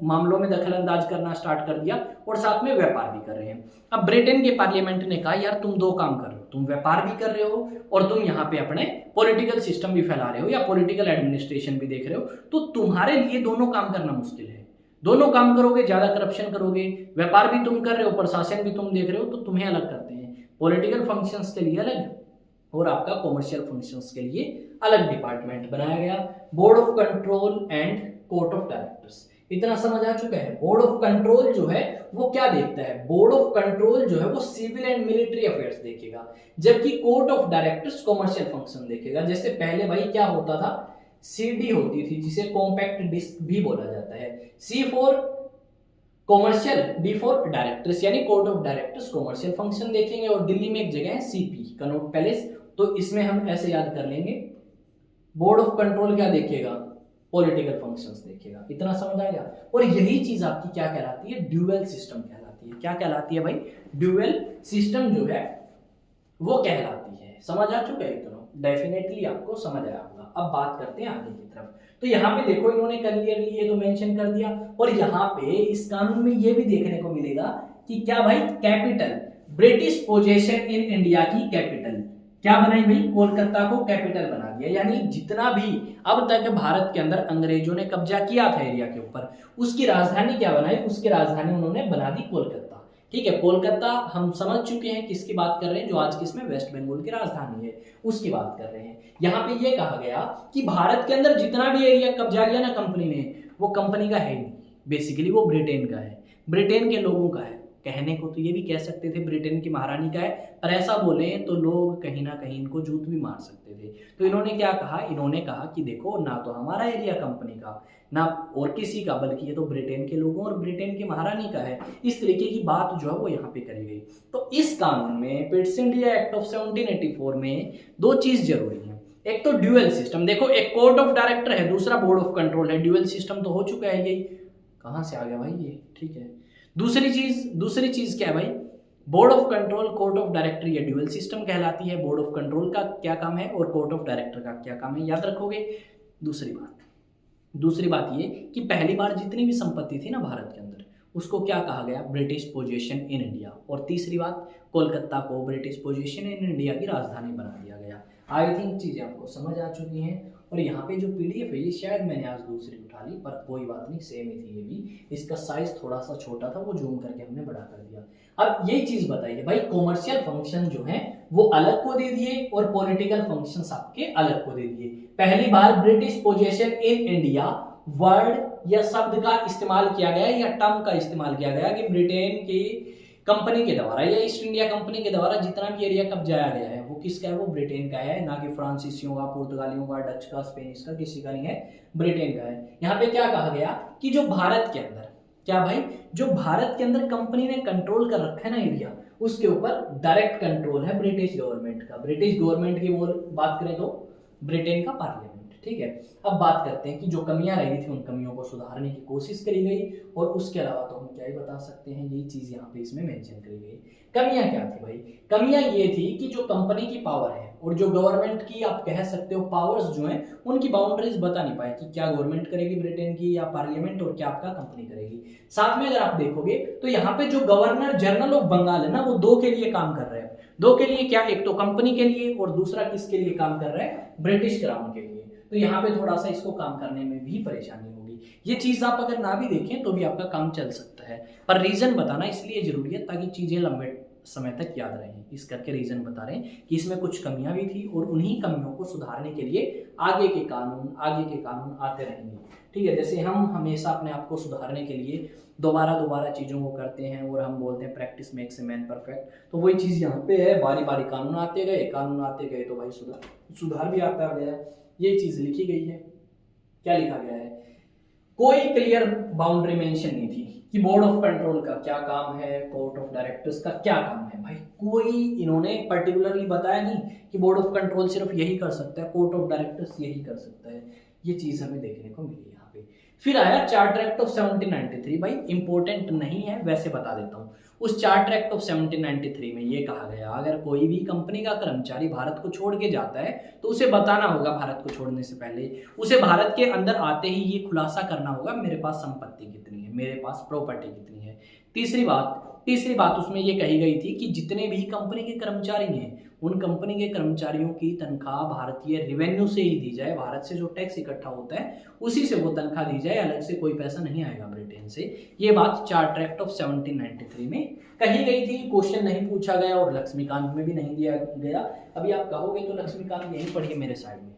मामलों में दखल अंदाज करना स्टार्ट कर दिया और साथ में व्यापार भी कर रहे हैं। अब ब्रिटेन के पार्लियामेंट ने कहा यार तुम दो काम कर रहे हो, तुम व्यापार भी कर रहे हो और तुम यहाँ पे अपने पॉलिटिकल सिस्टम भी फैला रहे हो या पॉलिटिकल एडमिनिस्ट्रेशन भी देख रहे हो, तो तुम्हारे लिए दोनों काम करना मुश्किल है। दोनों काम करोगे ज्यादा करप्शन करोगे, व्यापार भी तुम कर रहे हो प्रशासन भी तुम देख रहे हो, तो तुम्हें अलग करते हैं। पॉलिटिकल फंक्शंस के लिए अलग और आपका कॉमर्शियल फंक्शंस के लिए अलग डिपार्टमेंट बनाया गया, board of control and court of directors. इतना समझ आ चुका है। बोर्ड ऑफ कंट्रोल जो है वो क्या देखता है, बोर्ड ऑफ कंट्रोल जो है वो सिविल एंड मिलिट्री अफेयर्स देखेगा, जबकि court of directors commercial function देखेगा। जैसे पहले भाई क्या होता था, सीडी होती थी जिसे कॉम्पैक्ट डिस्क भी बोला जाता है, C for commercial, D for directors, यानी court of directors commercial function देखेंगे। और दिल्ली में एक जगह है सीपी कनॉट पैलेस, तो इसमें हम ऐसे याद कर लेंगे, बोर्ड ऑफ कंट्रोल क्या देखेगा, पॉलिटिकल फंक्शंस देखेगा। इतना समझ आ गया। और यही चीज आपकी क्या कहलाती है, ड्यूअल सिस्टम कहलाती है। क्या कहलाती है भाई, ड्यूअल सिस्टम जो है वो कहलाती है। समझ आ चुका है, इतना डेफिनेटली आपको समझ आया होगा। अब बात करते हैं आगे की तरफ। तो यहाँ पे देखो इन्होंने क्लियरली ये तो मेंशन कर दिया, और यहाँ पे इस कानून में ये भी देखने को मिलेगा कि क्या भाई, capital, British possession in India की कैपिटल क्या बनाई भाई, कोलकाता को कैपिटल बना दिया। यानी जितना भी अब तक भारत के अंदर अंग्रेजों ने कब्जा किया था एरिया के ऊपर, उसकी राजधानी क्या बनाई, उसकी राजधानी उन्होंने बना दी कोलकाता। ठीक है, कोलकाता हम समझ चुके हैं किसकी बात कर रहे हैं, जो आज किसमें वेस्ट बंगाल की राजधानी है उसकी बात कर रहे हैं। यहाँ पे ये कहा गया कि भारत के अंदर जितना भी एरिया कब्जा लिया ना कंपनी ने, वो कंपनी का है ही नहीं, बेसिकली वो ब्रिटेन का है, ब्रिटेन के लोगों का है। कहने को तो ये भी कह सकते थे ब्रिटेन की महारानी का है, पर ऐसा बोले तो लोग कहीं ना कहीं इनको जूत भी मार सकते थे। तो इन्होंने क्या कहा, इन्होंने कहा कि देखो ना तो हमारा एरिया कंपनी का ना और किसी का, बल्कि ये तो ब्रिटेन के लोगों और ब्रिटेन की महारानी का है। इस तरीके की बात जो है वो यहाँ पे करी गई। तो इस कानून में, पिट्स इंडिया एक्ट ऑफ 1784 में दो चीज जरूरी है। एक तो ड्यूअल सिस्टम, देखो एक कोर्ट ऑफ डायरेक्टर है, दूसरा बोर्ड ऑफ कंट्रोल है, ड्यूअल सिस्टम तो हो चुका है। यही कहाँ से आ गया भाई ये, ठीक है। दूसरी चीज क्या है भाई, board of control, court of director, ये ड्यूअल सिस्टम कहलाती है। बोर्ड ऑफ कंट्रोल का क्या काम है और कोर्ट ऑफ डायरेक्टर का क्या काम है, याद रखोगे। दूसरी बात ये कि पहली बार जितनी भी संपत्ति थी ना भारत के अंदर, उसको क्या कहा गया, ब्रिटिश पोजीशन इन इंडिया। और तीसरी बात, कोलकाता को ब्रिटिश पोजीशन इन इंडिया की राजधानी बना दिया गया। आई थिंक चीजें आपको समझ आ चुकी हैं। और यहाँ पे जो पीडीएफ है ये शायद मैंने आज दूसरी उठा ली, पर कोई बात नहीं, सेम ही थी ये भी। इसका साइज थोड़ा सा छोटा था, वो जूम करके हमने बड़ा कर दिया। अब ये चीज बताइए भाई, कॉमर्शियल फंक्शन जो है वो अलग को दे दिए और पॉलिटिकल फंक्शंस आपके अलग को दे दिए। पहली बार British position in India word या शब्द का इस्तेमाल किया गया या टर्म का इस्तेमाल किया गया कि ब्रिटेन की कंपनी के द्वारा या ईस्ट इंडिया कंपनी के द्वारा जितना भी एरिया कब्जाया गया है वो किसका है, वो ब्रिटेन का है, ना कि फ्रांसीसियों का, पुर्तगालियों का, डच का, स्पेनिश का, किसी का नहीं है, ब्रिटेन का है। यहाँ पे क्या कहा गया कि जो भारत के अंदर, क्या भाई, जो भारत के अंदर कंपनी ने कंट्रोल कर रखा है ना एरिया, उसके ऊपर डायरेक्ट कंट्रोल है ब्रिटिश गवर्नमेंट का। ब्रिटिश गवर्नमेंट की बात करें तो ब्रिटेन का पार्लियामेंट, ठीक है। अब बात करते हैं कि जो कमियां रही थी उन कमियों को सुधारने की कोशिश करी गई, और उसके अलावा तो हम क्या ही बता सकते हैं, यही चीज यहाँ पे इसमें मेंशन करी गई। कमियां क्या थी भाई? कमियां ये थी कि जो कंपनी की पावर है और जो गवर्नमेंट की आप कह सकते हो पावर्स जो हैं, उनकी बाउंड्रीज बता नहीं पाए कि क्या गवर्नमेंट करेगी ब्रिटेन की या पार्लियामेंट, और क्या आपका कंपनी करेगी। साथ में अगर आप देखोगे तो यहाँ पे जो गवर्नर जनरल ऑफ बंगाल है ना, वो दो के लिए काम कर रहे हैं। दो के लिए क्या? एक तो कंपनी के लिए, और दूसरा किसके लिए काम कर रहा है? ब्रिटिश क्राउन के लिए। तो यहाँ पे थोड़ा सा इसको काम करने में भी परेशानी होगी। ये चीज आप अगर ना भी देखें तो भी आपका काम चल सकता है, पर रीजन बताना इसलिए जरूरी है ताकि चीजें लंबे समय तक याद रहें। इस करके रीजन बता रहे हैं कि इसमें कुछ कमियां भी थी, और उन्हीं कमियों को सुधारने के लिए आगे के कानून आते रहेंगे। ठीक है, जैसे हम हमेशा अपने आप को सुधारने के लिए दोबारा चीजों को करते हैं, और हम बोलते हैं practice makes a man perfect, तो वही चीज यहाँ पे है। बारी बारी कानून आते गए तो भाई सुधार भी आता गया। ये चीज लिखी गई है। क्या लिखा गया है? कोई क्लियर बाउंड्री मेंशन नहीं थी कि बोर्ड ऑफ कंट्रोल का क्या काम है, कोर्ट ऑफ डायरेक्टर्स का क्या काम है। भाई कोई इन्होंने पर्टिकुलरली बताया नहीं कि बोर्ड ऑफ कंट्रोल सिर्फ यही कर सकता है, कोर्ट ऑफ डायरेक्टर्स यही कर सकता है। ये चीज हमें देखने को मिली यहाँ पे। फिर आया चार्टर एक्ट ऑफ 1793। भाई इंपॉर्टेंट नहीं है, वैसे बता देता हूँ। उस चार्टर एक्ट ऑफ 1793 में ये कहा गया, अगर कोई भी कंपनी का कर्मचारी भारत को छोड़ के जाता है तो उसे बताना होगा भारत को छोड़ने से पहले, उसे भारत के अंदर आते ही ये खुलासा करना होगा मेरे पास संपत्ति कितनी है, मेरे पास प्रॉपर्टी कितनी है। तीसरी बात उसमें ये कही गई थी कि जितने भी कंपनी के कर्मचारी हैं, उन कंपनी के कर्मचारियों की तनख्वाह भारतीय रेवेन्यू से ही दी जाए। भारत से जो टैक्स इकट्ठा होता है उसी से वो तनख्वाह दी जाए, अलग से कोई पैसा नहीं आएगा ब्रिटेन से। ये बात चार्टर एक्ट ऑफ 1793 में कही गई थी। क्वेश्चन नहीं पूछा गया और लक्ष्मीकांत में भी नहीं दिया गया। अभी आप कहोगे तो लक्ष्मीकांत यही पढ़िए मेरे साइड में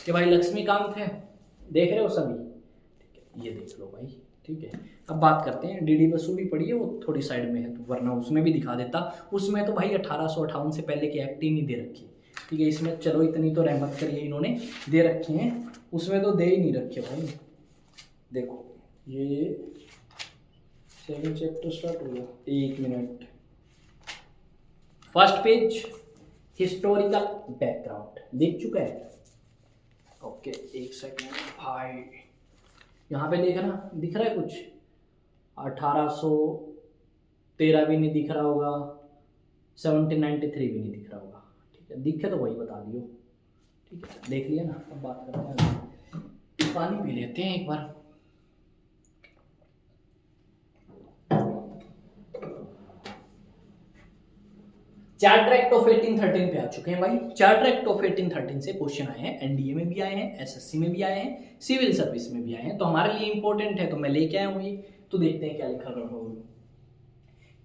कि भाई लक्ष्मीकांत है, देख रहे हो सभी? ठीक है, ये देख लो भाई। ठीक है, अब बात करते हैं डीडी बसु भी पढ़िए, वो थोड़ी साइड में है तो वरना उसमें भी दिखा देता। उसमें तो भाई 1858 से पहले की एक्ट ही नहीं दे रखी। ठीक है, इसमें चलो इतनी तो रहमत करिए, इन्होंने दे रखी हैं, उसमें तो दे ही नहीं रखे भाई। देखो ये 7 चैप्टर स्टार्ट हो गया, 1 minute. First page historical background दिख चुका है? ओके, 1 सेकेंड भाई, यहाँ पे देखना दिख रहा है कुछ? 1813 भी नहीं दिख रहा होगा, 1793 भी नहीं दिख रहा होगा। ठीक है, दिखे तो वही बता दियो। ठीक है, देख लिया ना। अब बात करते हैं, पानी पी लेते हैं एक बार। चार्टर एक्ट ऑफ 1813 पे आ चुके हैं भाई। चार्टर एक्ट ऑफ 1813 से क्वेश्चन आए हैं, एनडीए में भी आए हैं, एसएससी में भी आए हैं, सिविल सर्विस में भी आए हैं, तो हमारे लिए इंपॉर्टेंट है तो मैं लेके आया हूँ ये। तो देखते हैं क्या लिखा रहा हूँ।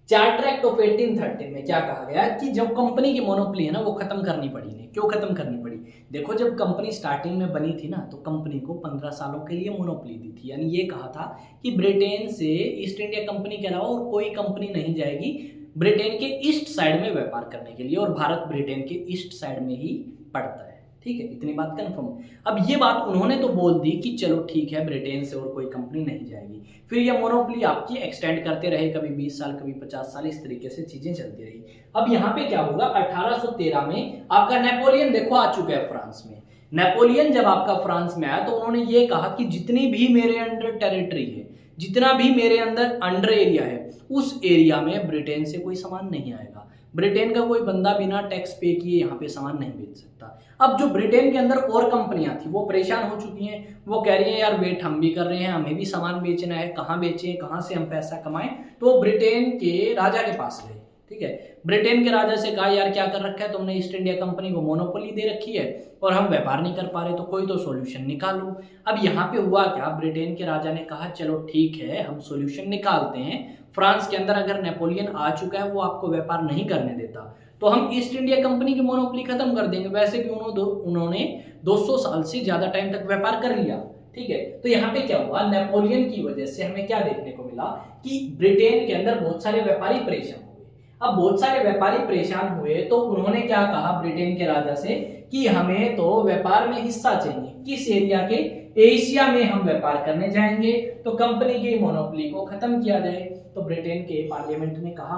चार्टर एक्ट ऑफ 1813 में क्या कहा गया कि जब कंपनी की मोनोपोली है ना वो खत्म करनी पड़ी। ने क्यों खत्म करनी पड़ी? देखो, जब कंपनी स्टार्टिंग में बनी थी ना तो कंपनी को 15 सालों के लिए मोनोपोली दी थी। यानी ये कहा था कि ब्रिटेन से ईस्ट इंडिया कंपनी के अलावा और कोई कंपनी नहीं जाएगी ब्रिटेन के ईस्ट साइड में व्यापार करने के लिए, और भारत ब्रिटेन के ईस्ट साइड में ही पड़ता है। ठीक है, इतनी बात कंफर्म। अब ये बात उन्होंने तो बोल दी कि चलो ठीक है, ब्रिटेन से और कोई कंपनी नहीं जाएगी। फिर ये मोनोपोली आपकी एक्सटेंड करते रहे, कभी 20 साल कभी 50 साल, इस तरीके से चीजें चलती रही। अब यहाँ पे क्या होगा, 1813 में आपका नेपोलियन देखो आ चुका है फ्रांस में। नेपोलियन जब आपका फ्रांस में आया तो उन्होंने ये कहा कि जितनी भी मेरे अंडर टेरिटरी है, जितना भी मेरे अंदर अंडर एरिया है, उस एरिया में ब्रिटेन से कोई सामान नहीं आएगा। ब्रिटेन का कोई बंदा बिना टैक्स पे किए यहाँ पे सामान नहीं बेच सकता। अब जो ब्रिटेन के अंदर और कंपनियां थी वो परेशान हो चुकी हैं, वो कह रही हैं यार वेट हम भी कर रहे हैं, हमें भी सामान बेचना है, कहाँ बेचें, कहाँ से हम पैसा कमाएं। तो ब्रिटेन के राजा के पास गए। ठीक है, ब्रिटेन के राजा से कहा यार क्या कर रखा है तुमने, ईस्ट इंडिया कंपनी को मोनोपोली दे रखी है और हम व्यापार नहीं कर पा रहे, तो कोई तो सॉल्यूशन निकालो। अब यहाँ पे हुआ क्या, ब्रिटेन के राजा ने कहा चलो ठीक है हम सॉल्यूशन निकालते हैं। फ्रांस के अंदर अगर नेपोलियन आ चुका है, वो आपको व्यापार नहीं करने देता, तो हम ईस्ट इंडिया कंपनी की मोनोपोली खत्म कर देंगे। वैसे भी उन्होंने 200 साल से ज्यादा टाइम तक व्यापार कर लिया। ठीक है, तो यहाँ पे क्या हुआ, नेपोलियन की वजह से हमें क्या देखने को मिला कि ब्रिटेन के अंदर बहुत सारे व्यापारी परेशान हुए। अब बहुत सारे व्यापारी परेशान हुए तो उन्होंने क्या कहा ब्रिटेन के राजा से कि हमें तो व्यापार में हिस्सा चाहिए। किस एरिया के? एशिया में हम व्यापार करने जाएंगे, तो कंपनी की मोनोपोली को खत्म किया जाए। तो ब्रिटेन के पार्लियामेंट ने कहा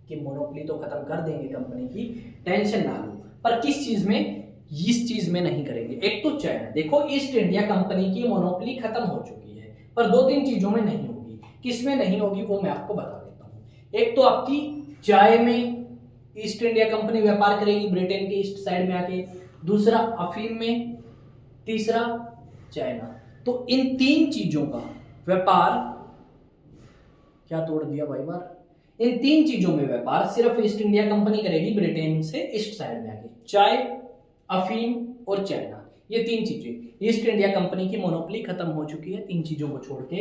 कि मोनोपोली तो खत्म कर देंगे कंपनी की, टेंशन ना लो, पर किस चीज में? इस चीज में नहीं करेंगे। एक तो चाइना, देखो ईस्ट इंडिया कंपनी की मोनोपोली खत्म हो चुकी है, पर दो तीन चीजों में नहीं होगी। किसमें नहीं होगी वो मैं आपको बता देता हूँ। एक तो आपकी चाय में ईस्ट इंडिया कंपनी व्यापार करेगी ब्रिटेन के ईस्ट साइड में आके, दूसरा अफीम में, तीसरा चाइना। तो इन तीन चीजों का व्यापार, क्या तोड़ दिया भाई बार, इन तीन चीजों में व्यापार सिर्फ ईस्ट इंडिया कंपनी करेगी ब्रिटेन से ईस्ट साइड में आके। चाय, अफीम और चाइना, ये तीन चीजें। ईस्ट इंडिया कंपनी की मोनोपोली खत्म हो चुकी है, तीन चीजों को छोड़ के।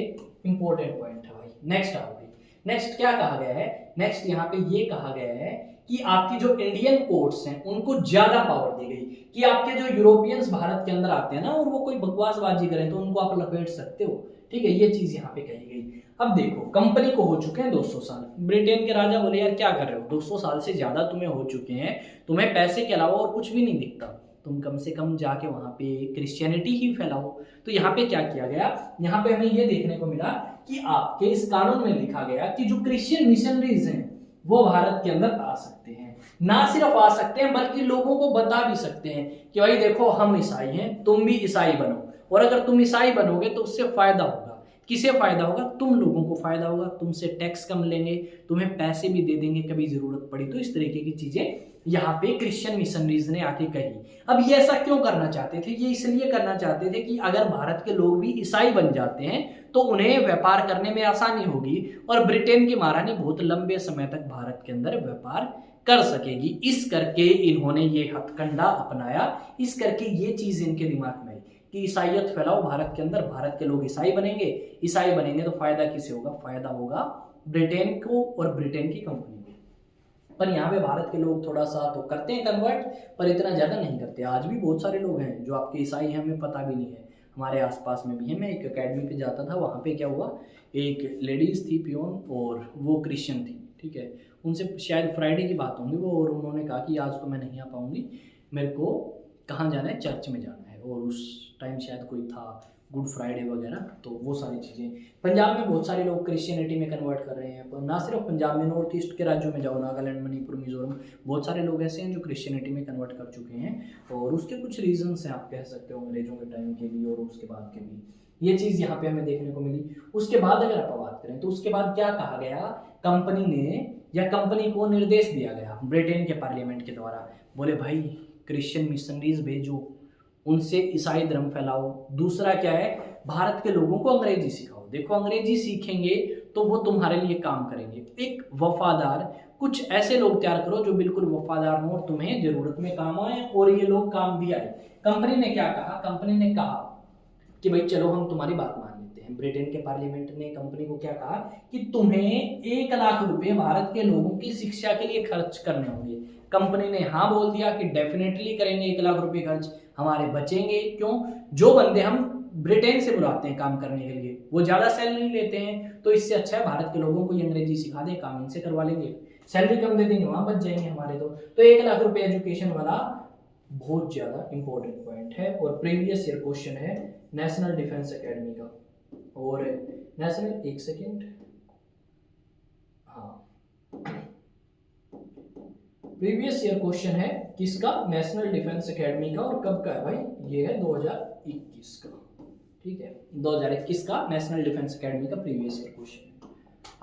इंपॉर्टेंट पॉइंट है भाई। नेक्स्ट आओ भाई, नेक्स्ट क्या कहा गया है, नेक्स्ट यहाँ पे ये कहा गया है कि आपकी जो इंडियन कोर्ट्स हैं उनको ज्यादा पावर दी गई, कि आपके जो यूरोपियंस भारत के अंदर आते हैं ना और वो कोई बकवासबाजी करें तो उनको आप लपेट सकते हो, ठीक है, ये चीज यहाँ पे कही गई। अब देखो कंपनी को हो चुके हैं 200 साल। ब्रिटेन के राजा बोले यार क्या कर रहे हो, 200 साल से ज्यादा तुम्हें हो चुके हैं, तुम्हें पैसे के अलावा और कुछ भी नहीं दिखता, तुम कम से कम जाके वहां पे क्रिश्चियनिटी ही फैलाओ। तो यहाँ पे क्या किया गया, यहाँ पे हमें ये देखने को मिला कि आपके इस कानून में लिखा गया कि जो क्रिश्चियन मिशनरीज हैं वो भारत के अंदर आ सकते हैं। ना सिर्फ आ सकते हैं बल्कि लोगों को बता भी सकते हैं कि भाई देखो हम ईसाई हैं, तुम भी ईसाई बनो, और अगर तुम ईसाई बनोगे तो उससे फायदा होगा। किसे फायदा होगा, तुम लोगों को फायदा होगा, तुमसे टैक्स कम लेंगे, तुम्हें पैसे भी दे देंगे कभी जरूरत पड़ी। तो इस तरीके की चीजें यहाँ पे क्रिश्चियन मिशनरीज ने आके कही। अब ये ऐसा क्यों करना चाहते थे, ये इसलिए करना चाहते थे कि अगर भारत के लोग भी ईसाई बन जाते हैं तो उन्हें व्यापार करने में आसानी होगी और ब्रिटेन की महारानी बहुत लंबे समय तक भारत के अंदर व्यापार कर सकेगी। इस करके इन्होंने ये हथकंडा अपनाया, इस करके ये चीज इनके दिमाग में आई कि ईसाइयत फैलाओ भारत के अंदर, भारत के लोग ईसाई बनेंगे, ईसाई बनेंगे तो फायदा किसे होगा, फायदा होगा ब्रिटेन को और ब्रिटेन की कंपनी को। पर यहाँ पे भारत के लोग थोड़ा सा तो करते हैं कन्वर्ट, पर इतना ज्यादा नहीं करते। आज भी बहुत सारे लोग हैं जो आपके ईसाई हैं, हमें पता भी नहीं है, हमारे आसपास में भी है। मैं एक एकेडमी पे जाता था, वहाँ पे क्या हुआ, एक लेडीज थी पियोन और वो क्रिश्चियन थी, ठीक है, उनसे शायद फ्राइडे की बात होंगी वो, और उन्होंने कहा कि आज तो मैं नहीं आ पाऊंगी, मेरे को कहाँ जाना है, चर्च में जाना है, और उस टाइम शायद कोई था गुड फ्राइडे वगैरह, तो वो सारी चीज़ें। पंजाब में बहुत सारे लोग क्रिश्चियनिटी में कन्वर्ट कर रहे हैं, पर ना सिर्फ पंजाब में, नॉर्थ ईस्ट के राज्यों में जाओ, नागालैंड, मणिपुर, मिजोरम, बहुत सारे लोग ऐसे हैं जो क्रिश्चियनिटी में कन्वर्ट कर चुके हैं। और उसके कुछ रीजंस हैं, आप कह सकते हो अंग्रेजों के टाइम के भी और उसके बाद के भी, ये चीज़ यहाँ पे हमें देखने को मिली। उसके बाद अगर आप बात करें तो उसके बाद क्या कहा गया, कंपनी ने या कंपनी को निर्देश दिया गया ब्रिटेन के पार्लियामेंट के द्वारा, बोले भाई क्रिश्चियन मिशनरीज भेजो, उनसे ईसाई धर्म फैलाओ। दूसरा क्या है, भारत के लोगों को अंग्रेजी सिखाओ। देखो अंग्रेजी सीखेंगे तो वो तुम्हारे लिए काम करेंगे। एक वफादार, कुछ ऐसे लोग तैयार करो जो बिल्कुल वफादार हो और तुम्हें जरूरत में काम आए, और ये लोग काम भी आए। कंपनी ने क्या कहा, कंपनी ने कहा कि भाई चलो हम तुम्हारी बात मान लेते हैं। ब्रिटेन के पार्लियामेंट ने कंपनी को क्या कहा कि तुम्हें 1 लाख रुपए भारत के लोगों की शिक्षा के लिए खर्च करने होंगे। कंपनी ने हाँ बोल दिया कि डेफिनेटली करेंगे, 1 लाख रुपए खर्च हमारे बचेंगे। क्यों, जो बंदे हम ब्रिटेन से बुलाते हैं काम करने के लिए वो ज्यादा सैलरी लेते हैं, तो इससे अच्छा है भारत के लोगों को ये अंग्रेजी सिखा दें, काम इनसे करवा लेंगे, सैलरी कम दे देंगे, वहां बच जाएंगे हमारे। तो 1 लाख रुपए एजुकेशन वाला बहुत ज्यादा इंपॉर्टेंट पॉइंट है। और प्रीवियस ईयर क्वेश्चन है नेशनल डिफेंस एकेडमी का, और नेशनल, एक सेकेंड, हाँ, प्रीवियस ईयर क्वेश्चन है किसका, नेशनल डिफेंस एकेडमी का, और कब का है भाई, ये है 2021 का, ठीक है, 2021 का नेशनल डिफेंस एकेडमी का प्रीवियस ईयर क्वेश्चन।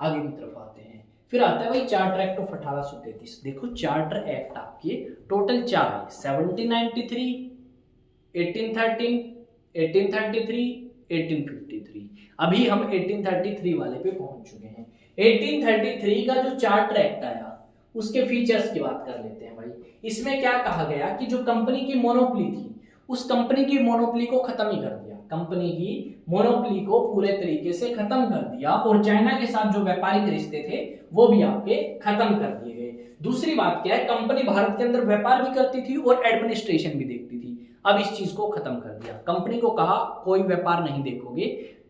आगे की तरफ आते हैं, फिर आता है भाई चार्टर एक्ट ऑफ 1833। देखो चार्टर एक्ट आपके टोटल 4 है, 1793, 1813, 1833, 1853। अभी हम 1833 वाले पे पहुंच चुके हैं। 1833 का जो चार्टर एक्ट आया उसके फीचर्स की बात कर लेते हैं भाई। इसमें क्या कहा गया कि जो कंपनी की मोनोपोली थी उस कंपनी की मोनोपोली को खत्म ही कर दिया, कंपनी की मोनोपोली को पूरे तरीके से खत्म कर दिया, और चाइना के साथ जो व्यापारिक रिश्ते थे वो भी आपके खत्म कर दिए गए। दूसरी बात क्या है, कंपनी भारत के अंदर व्यापार भी करती थी और एडमिनिस्ट्रेशन भी देखती थी, अब इस चीज को खत्म कर दिया। कंपनी को कहा कोई व्यापार नहीं देखोगे,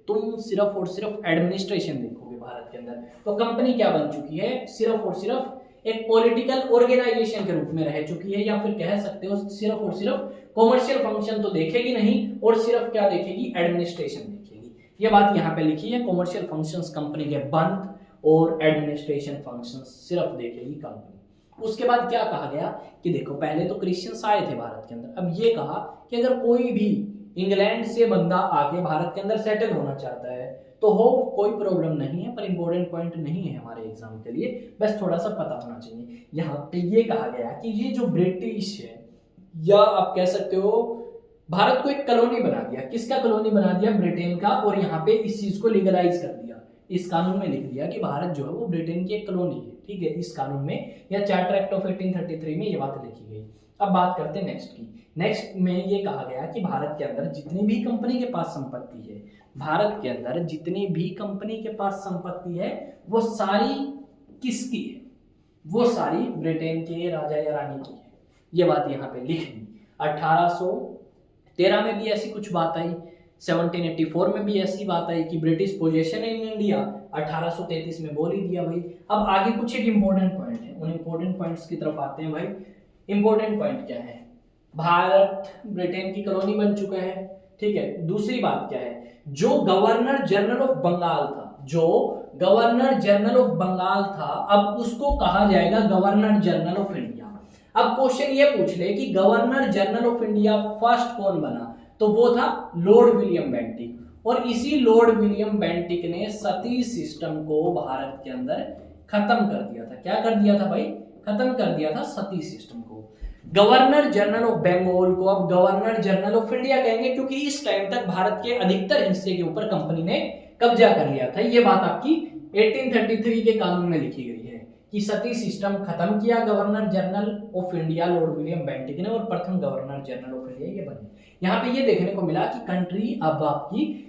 तुम सिर्फ और सिर्फ एडमिनिस्ट्रेशन देखोगे भारत के अंदर। तो कंपनी क्या बन चुकी है, सिर्फ और सिर्फ एक पॉलिटिकल ऑर्गेनाइजेशन के रूप में रह चुकी है, या फिर कह सकते हो सिर्फ और सिर्फ कॉमर्शियल फंक्शन तो देखेगी नहीं, और सिर्फ क्या देखेगी, एडमिनिस्ट्रेशन देखेगी। ये बात यहाँ पे लिखी है, कॉमर्शियल फंक्शंस कंपनी के बंद और एडमिनिस्ट्रेशन फंक्शंस सिर्फ देखेगी कंपनी। उसके बाद क्या कहा गया कि देखो पहले तो क्रिश्चियंस आए थे भारत के अंदर, अब ये कहा कि अगर कोई भी इंग्लैंड से बंदा आके भारत के अंदर सेटल होना चाहता है तो हो, कोई प्रॉब्लम नहीं है, पर इंपॉर्टेंट पॉइंट नहीं है हमारे एग्जाम के लिए, बस थोड़ा सा पता होना चाहिए। यहाँ पे ये कहा गया कि ये जो ब्रिटिश है, या आप कह सकते हो भारत को एक कॉलोनी बना दिया। किसका कॉलोनी बना दिया? ब्रिटेन का। और यहाँ पे इस चीज को लीगलाइज कर दिया, इस कानून में लिख दिया कि भारत जो है वो ब्रिटेन की एक कॉलोनी है। ठीक है, इस कानून में या चार्टर एक्ट ऑफ 1833 में ये बात लिखी गई। अब बात करते हैं नेक्स्ट की। नेक्स्ट में ये कहा गया कि भारत के अंदर जितनी भी कंपनी के पास संपत्ति है, भारत के अंदर जितनी भी कंपनी के पास संपत्ति है वो सारी किसकी है? वो सारी ब्रिटेन के राजा या रानी की है। ये बात यहाँ पे लिख दी। 1813 में भी ऐसी कुछ बात आई, 1784 में भी ऐसी बात आई कि ब्रिटिश पोजेशन इन इंडिया, 1833 में बोल ही दिया भाई। अब आगे कुछ एक इंपॉर्टेंट पॉइंट है, उन इंपॉर्टेंट पॉइंट्स की तरफ आते हैं भाई। इंपॉर्टेंट पॉइंट क्या है? भारत ब्रिटेन की कॉलोनी बन चुका है। ठीक है, दूसरी बात क्या है? जो गवर्नर जनरल ऑफ बंगाल था, जो गवर्नर जनरल ऑफ बंगाल था, अब उसको कहा जाएगा गवर्नर जनरल ऑफ इंडिया। अब क्वेश्चन ये पूछ ले कि governor general of India first कौन बना, तो वो था लॉर्ड विलियम बेंटिक। और इसी लॉर्ड विलियम बेंटिक ने सती सिस्टम को भारत के अंदर खत्म कर दिया था। क्या कर दिया था भाई? खत्म कर दिया था सती सिस्टम को। गवर्नर जनरल ऑफ बंगाल को अब गवर्नर जनरल ऑफ इंडिया कहेंगे, क्योंकि इस टाइम तक भारत के अधिकतर हिस्से के ऊपर कंपनी ने कब्जा कर लिया था। ये बात आपकी 1833 के कानून में लिखी गई है कि सती सिस्टम खत्म किया governor general of India Lord William Bentinck ने, और प्रथम गवर्नर जनरल ऑफ इंडिया ये बने। यहाँ पे ये देखने को मिला कि कंट्री अब आपकी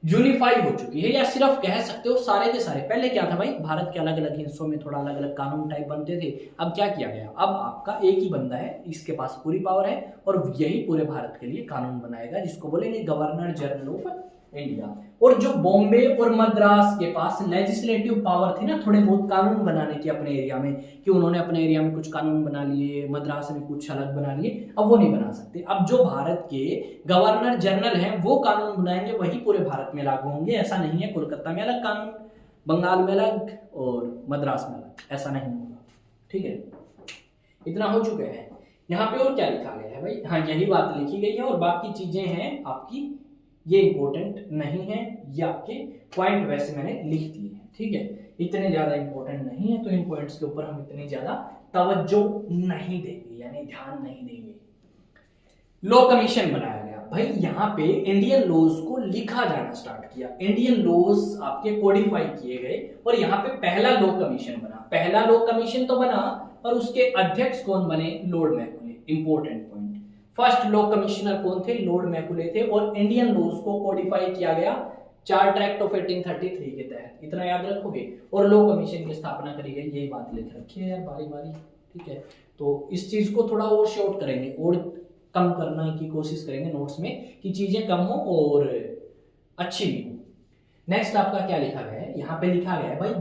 यूनिफाई हो चुकी है, या सिर्फ कह सकते हो सारे के सारे। पहले क्या था भाई? भारत के अलग अलग हिस्सों में थोड़ा अलग अलग कानून टाइप बनते थे। अब क्या किया गया? अब आपका एक ही बंदा है, इसके पास पूरी पावर है, और यही पूरे भारत के लिए कानून बनाएगा, जिसको बोलेंगे गवर्नर जनरल ऑफ इंडिया। और जो बॉम्बे और मद्रास के पास लेजिस्लेटिव पावर थी ना, थोड़े बहुत कानून बनाने की अपने एरिया में, कि उन्होंने अपने एरिया में कुछ कानून बना लिए, मद्रास में कुछ अलग बना लिए, अब वो नहीं बना सकते। अब जो भारत के गवर्नर जनरल हैं वो कानून बनाएंगे, वही पूरे भारत में लागू होंगे। ऐसा नहीं है कोलकाता में अलग कानून, बंगाल में अलग और मद्रास में अलग, ऐसा नहीं होगा। ठीक है, इतना हो चुका है। यहाँ पे और क्या लिखा गया है भाई? हाँ, यही बात लिखी गई है, और बाकी चीजें हैं आपकी ये इंपॉर्टेंट नहीं है, ये आपके पॉइंट वैसे मैंने लिख दिए हैं। ठीक है, इतने ज्यादा इंपॉर्टेंट नहीं है, तो इन पॉइंट्स के ऊपर हम इतनी ज्यादा तवज्जो नहीं देंगे, यानी ध्यान नहीं देंगे। लॉ कमीशन बनाया गया भाई। यहाँ पे इंडियन लॉज को लिखा जाना स्टार्ट किया, इंडियन लॉज आपके कोडिफाई किए गए, और यहाँ पे पहला लॉ कमीशन बना। पहला लॉ कमीशन तो बना, पर उसके अध्यक्ष कौन बने? Lord Macaulay. Important point, first law commissioner कौन थे? लॉर्ड मैकुले थे। और इंडियन लॉज को कोडिफाई किया गया चार्टर एक्ट ऑफ 1833 के तहत, इतना याद रखोगे। और लॉ कमीशन की स्थापना करी गई, यही बात लिख रखी है यार बारी बारी। ठीक है, तो इस चीज को थोड़ा और शॉर्ट करेंगे और कम करने की कोशिश करेंगे नोट्स में, कि चीजें कम हो और अच्छी भी हो। नेक्स्ट आपका क्या लिखा गया है? यहाँ पे लिखा गया है भाई,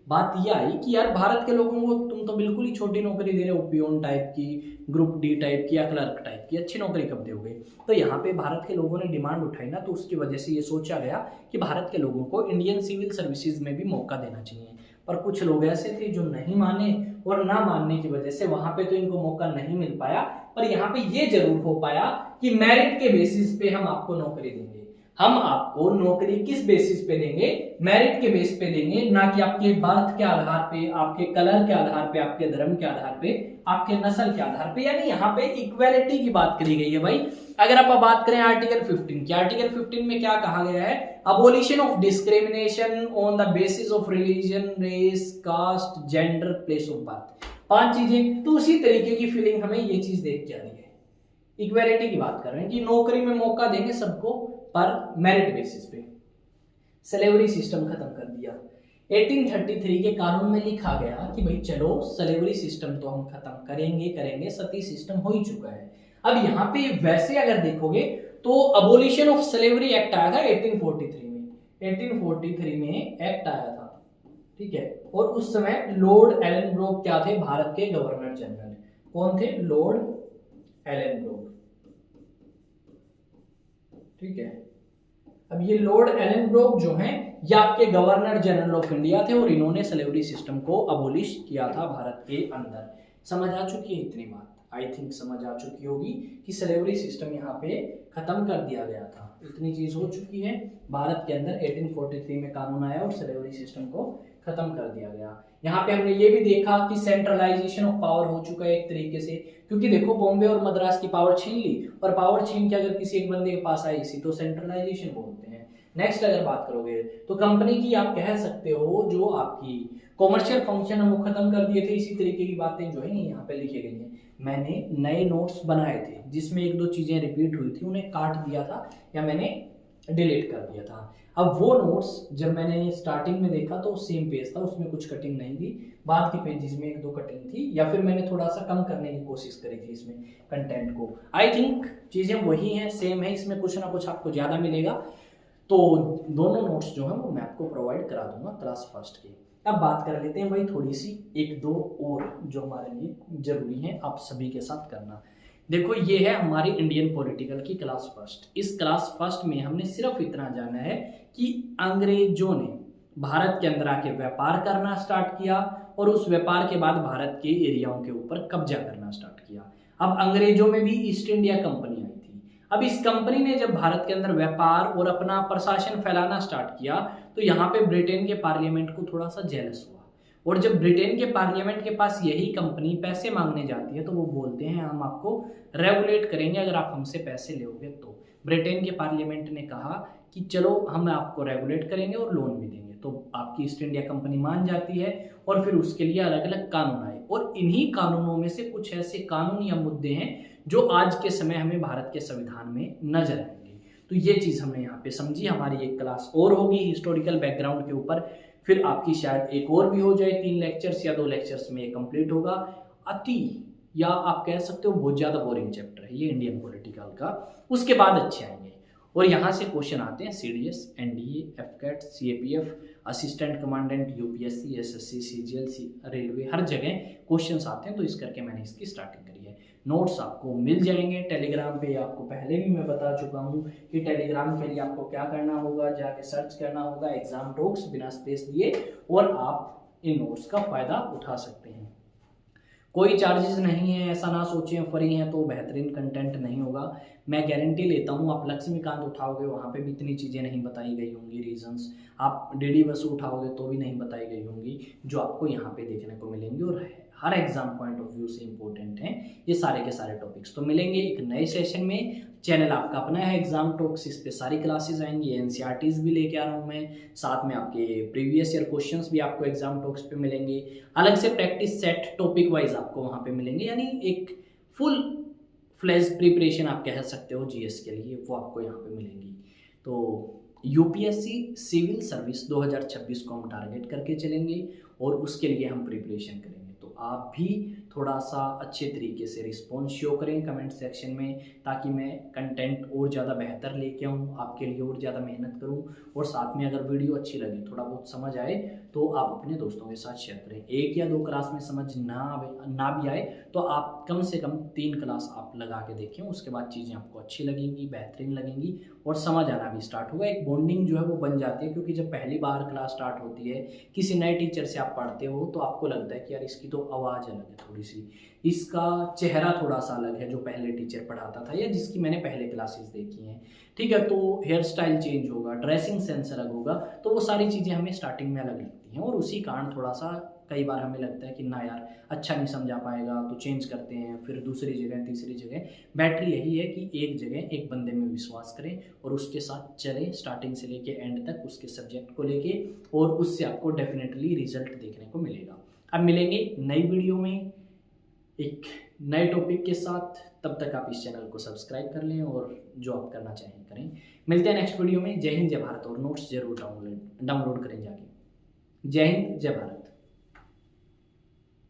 बात ये आई कि यार भारत के लोगों को तुम तो बिल्कुल ही छोटी नौकरी दे रहे हो, पियोन टाइप की, ग्रुप डी टाइप की, या क्लर्क टाइप की, अच्छी नौकरी कब दोगे? तो यहाँ पे भारत के लोगों ने डिमांड उठाई ना, तो उसकी वजह से ये सोचा गया कि भारत के लोगों को इंडियन सिविल सर्विसेज में भी मौका देना चाहिए। पर कुछ लोग ऐसे थे जो नहीं माने, और ना मानने की वजह से वहां पे तो इनको मौका नहीं मिल पाया। पर यहाँ पे ये जरूर हो पाया कि मेरिट के बेसिस पे हम आपको नौकरी देंगे। हम आपको नौकरी किस बेसिस पे देंगे? मेरिट के बेस पे देंगे, ना कि आपके बर्थ के आधार पे, आपके कलर के आधार पे, आपके धर्म के आधार पे, आपके नस्ल के आधार पे। यानी यहाँ पे इक्वालिटी की बात करी गई है भाई। अगर आप बात करें आर्टिकल 15 की, आर्टिकल 15 में क्या कहा गया है? Abolition of discrimination on the basis of religion, race, caste, gender, place of birth. 5 चीजें। तो उसी तरीके की फीलिंग हमें ये चीज देख के आ रही है। इक्वालिटी की बात कर रहे हैं कि नौकरी में मौका देंगे सबको, पर मेरिट बेसिस पे। स्लेवरी सिस्टम खत्म कर दिया। 1833 के कानून में लिखा गया कि भाई चलो स्लेवरी सिस्टम तो हम खत्म करेंगे, सती सिस्टम हो ही चुका है। अब यहाँ पे वैसे अगर देखोगे तो अबोलिशन ऑफ स्लेवरी एक्ट आया था 1843 में। 1843 में एक्ट आया था, ठीक है। और उस समय लॉर्ड एलनब्रोक क्या थे? भारत के गवर्नर जनरल। कौन थे? लॉर्ड एलनब्रोक, ठीक है। अब ये लॉर्ड एलनब्रोक जो हैं ये आपके गवर्नर जनरल ऑफ इंडिया थे और इन्होंने स्लेवरी सिस्टम को अबोलिश किया था भारत के अंदर। समझ आ चुकी है इतनी बात? आई थिंक समझ आ चुकी होगी कि स्लेवरी सिस्टम यहाँ पे खत्म कर दिया गया था। इतनी चीज हो चुकी है, भारत के अंदर 1843 में कानून आया और स्लेवरी सिस्टम को खत्म कर दिया गया। यहाँ पे हमने ये भी देखा कि सेंट्रलाइजेशन ऑफ पावर हो चुका है एक तरीके से, क्योंकि देखो बॉम्बे और मद्रास की पावर छीन ली, और पावर छीन के अगर किसी एक बंदे के पास आई इसी तो सेंट्रलाइजेशन बोलते हैं। नेक्स्ट अगर बात करोगे तो कंपनी की आप कह सकते हो जो आपकी कॉमर्शियल फंक्शन है वो खत्म कर दिए थे। इसी तरीके की बातें जो है यहाँ पे लिखी गई हैं। मैंने नए नोट्स बनाए थे जिसमें एक दो चीजें रिपीट हुई थी, उन्हें काट दिया था या मैंने डिलीट कर दिया था। अब वो नोट्स जब मैंने स्टार्टिंग में देखा तो सेम पेज था, उसमें कुछ कटिंग नहीं थी। बाद के पेजेस में एक दो कटिंग थी, या फिर मैंने थोड़ा सा कम करने की कोशिश करी थी इसमें कंटेंट को। आई थिंक चीजें वही हैं, सेम है, इसमें कुछ ना कुछ आपको ज्यादा मिलेगा। तो दोनों नोट्स जो है वो मैं आपको प्रोवाइड करा दूंगा क्लास फर्स्ट के। अब बात कर लेते हैं भाई थोड़ी सी एक दो और जो हमारे लिए जरूरी है आप सभी के साथ करना। देखो ये है हमारी इंडियन पॉलिटिकल की क्लास फर्स्ट। इस क्लास फर्स्ट में हमने सिर्फ इतना जाना है कि अंग्रेजों ने भारत के अंदर आके व्यापार करना स्टार्ट किया और उस व्यापार के बाद भारत के एरियाओं के ऊपर कब्जा करना स्टार्ट किया। अब अंग्रेजों में भी ईस्ट इंडिया कंपनी आई थी। अब इस कंपनी ने जब भारत के अंदर व्यापार और अपना प्रशासन फैलाना स्टार्ट किया तो यहाँ पे ब्रिटेन के पार्लियामेंट को थोड़ा सा जेलस हुआ, और जब ब्रिटेन के पार्लियामेंट के पास यही कंपनी पैसे मांगने जाती है तो वो बोलते हैं हम आपको रेगुलेट करेंगे अगर आप हमसे पैसे लोगे तो। ब्रिटेन के पार्लियामेंट ने कहा कि चलो हम आपको रेगुलेट करेंगे और लोन भी देंगे, तो आपकी ईस्ट इंडिया कंपनी मान जाती है और फिर उसके लिए अलग अलग कानून आए, और इन्हीं कानूनों में से कुछ ऐसे कानून या मुद्दे हैं जो आज के समय हमें भारत के संविधान में नजर आएंगे। तो ये चीज हमने यहाँ पे समझी। हमारी एक क्लास और होगी हिस्टोरिकल बैकग्राउंड के ऊपर, फिर आपकी शायद एक और भी हो जाए, 3 लेक्चर्स या 2 लेक्चर्स में ये कंप्लीट होगा। अति या आप कह सकते हो बहुत ज्यादा बोरिंग चैप्टर है ये इंडियन पॉलिटिकल का, उसके बाद अच्छे आएंगे। और यहाँ से क्वेश्चन आते हैं CDS, NDA, AFCAT, CAPF, assistant commandant, UPSC, SSC, CGL, railway, हर जगह क्वेश्चंस आते हैं। तो इस करके मैंने इसकी स्टार्टिंग करी है। नोट्स आपको मिल जाएंगे टेलीग्राम पे, आपको पहले भी मैं बता चुका हूँ कि टेलीग्राम के लिए आपको क्या करना होगा, जाके सर्च करना होगा एग्जाम टॉक्स बिना स्पेस दिए, और आप इन नोट्स का फायदा उठा सकते हैं। कोई चार्जेस नहीं है, ऐसा ना सोचें फ्री है तो बेहतरीन कंटेंट नहीं होगा। मैं गारंटी लेता हूँ आप लक्ष्मीकांत उठाओगे वहाँ पे भी इतनी चीज़ें नहीं बताई गई होंगी, रीजंस। आप डीडी बसु उठाओगे तो भी नहीं बताई गई होंगी जो आपको यहाँ पे देखने को मिलेंगे, और हर एग्जाम पॉइंट ऑफ व्यू से इंपॉर्टेंट हैं ये सारे के सारे टॉपिक्स। तो मिलेंगे एक नए सेशन में। चैनल आपका अपना है एग्जाम टॉक्स, इस पे सारी क्लासेस आएंगी, एनसीईआरटीज भी लेके आ रहा हूँ मैं, साथ में आपके प्रीवियस ईयर क्वेश्चंस भी आपको एग्जाम टॉक्स पे मिलेंगे, अलग से प्रैक्टिस सेट टॉपिक वाइज आपको वहाँ पे मिलेंगे, यानी एक फुल फ्लैश प्रिपरेशन आप कह सकते हो जीएस के लिए, वो आपको यहाँ पे मिलेंगी। तो यूपीएससी सिविल सर्विस 2026 को हम टारगेट करके चलेंगे और उसके लिए हम प्रिपरेशन करेंगे। तो आप भी थोड़ा सा अच्छे तरीके से रिस्पॉन्स शो करें कमेंट सेक्शन में, ताकि मैं कंटेंट और ज़्यादा बेहतर लेके आऊँ, आपके लिए और ज़्यादा मेहनत करूँ, और साथ में अगर वीडियो अच्छी लगे, थोड़ा बहुत समझ आए तो आप अपने दोस्तों के साथ शेयर करें। 1 या 2 क्लास में समझ ना भी आए तो आप कम से कम 3 क्लास आप लगा के देखें, उसके बाद चीज़ें आपको अच्छी लगेंगी, बेहतरीन लगेंगी और समझ आना भी स्टार्ट होगा। एक बॉन्डिंग जो है वो बन जाती है, क्योंकि जब पहली बार क्लास स्टार्ट होती है, किसी नए टीचर से आप पढ़ते हो तो आपको लगता है कि यार इसकी तो आवाज़ अलग है थोड़ी सी, इसका चेहरा थोड़ा सा अलग है जो पहले टीचर पढ़ाता था या जिसकी मैंने पहले क्लासेस देखी हैं, ठीक है। तो हेयर स्टाइल चेंज होगा, ड्रेसिंग सेंस अलग होगा, तो वो सारी चीज़ें हमें स्टार्टिंग में अलग लगती हैं, और उसी कारण थोड़ा सा कई बार हमें लगता है कि ना यार अच्छा नहीं समझा पाएगा, तो चेंज करते हैं, फिर दूसरी जगह तीसरी जगह। बैटरी यही है कि एक जगह एक बंदे में विश्वास करें और उसके साथ चलें स्टार्टिंग से लेके एंड तक, उसके सब्जेक्ट को लेके, और उससे आपको डेफिनेटली रिजल्ट देखने को मिलेगा। अब मिलेंगे नई वीडियो में एक नए टॉपिक के साथ, तब तक आप इस चैनल को सब्सक्राइब कर लें और जो आप करना चाहें करें। मिलते हैं नेक्स्ट वीडियो में। जय हिंद जय भारत, और नोट्स जरूर डाउनलोड करें जाके। जय हिंद जय भारत।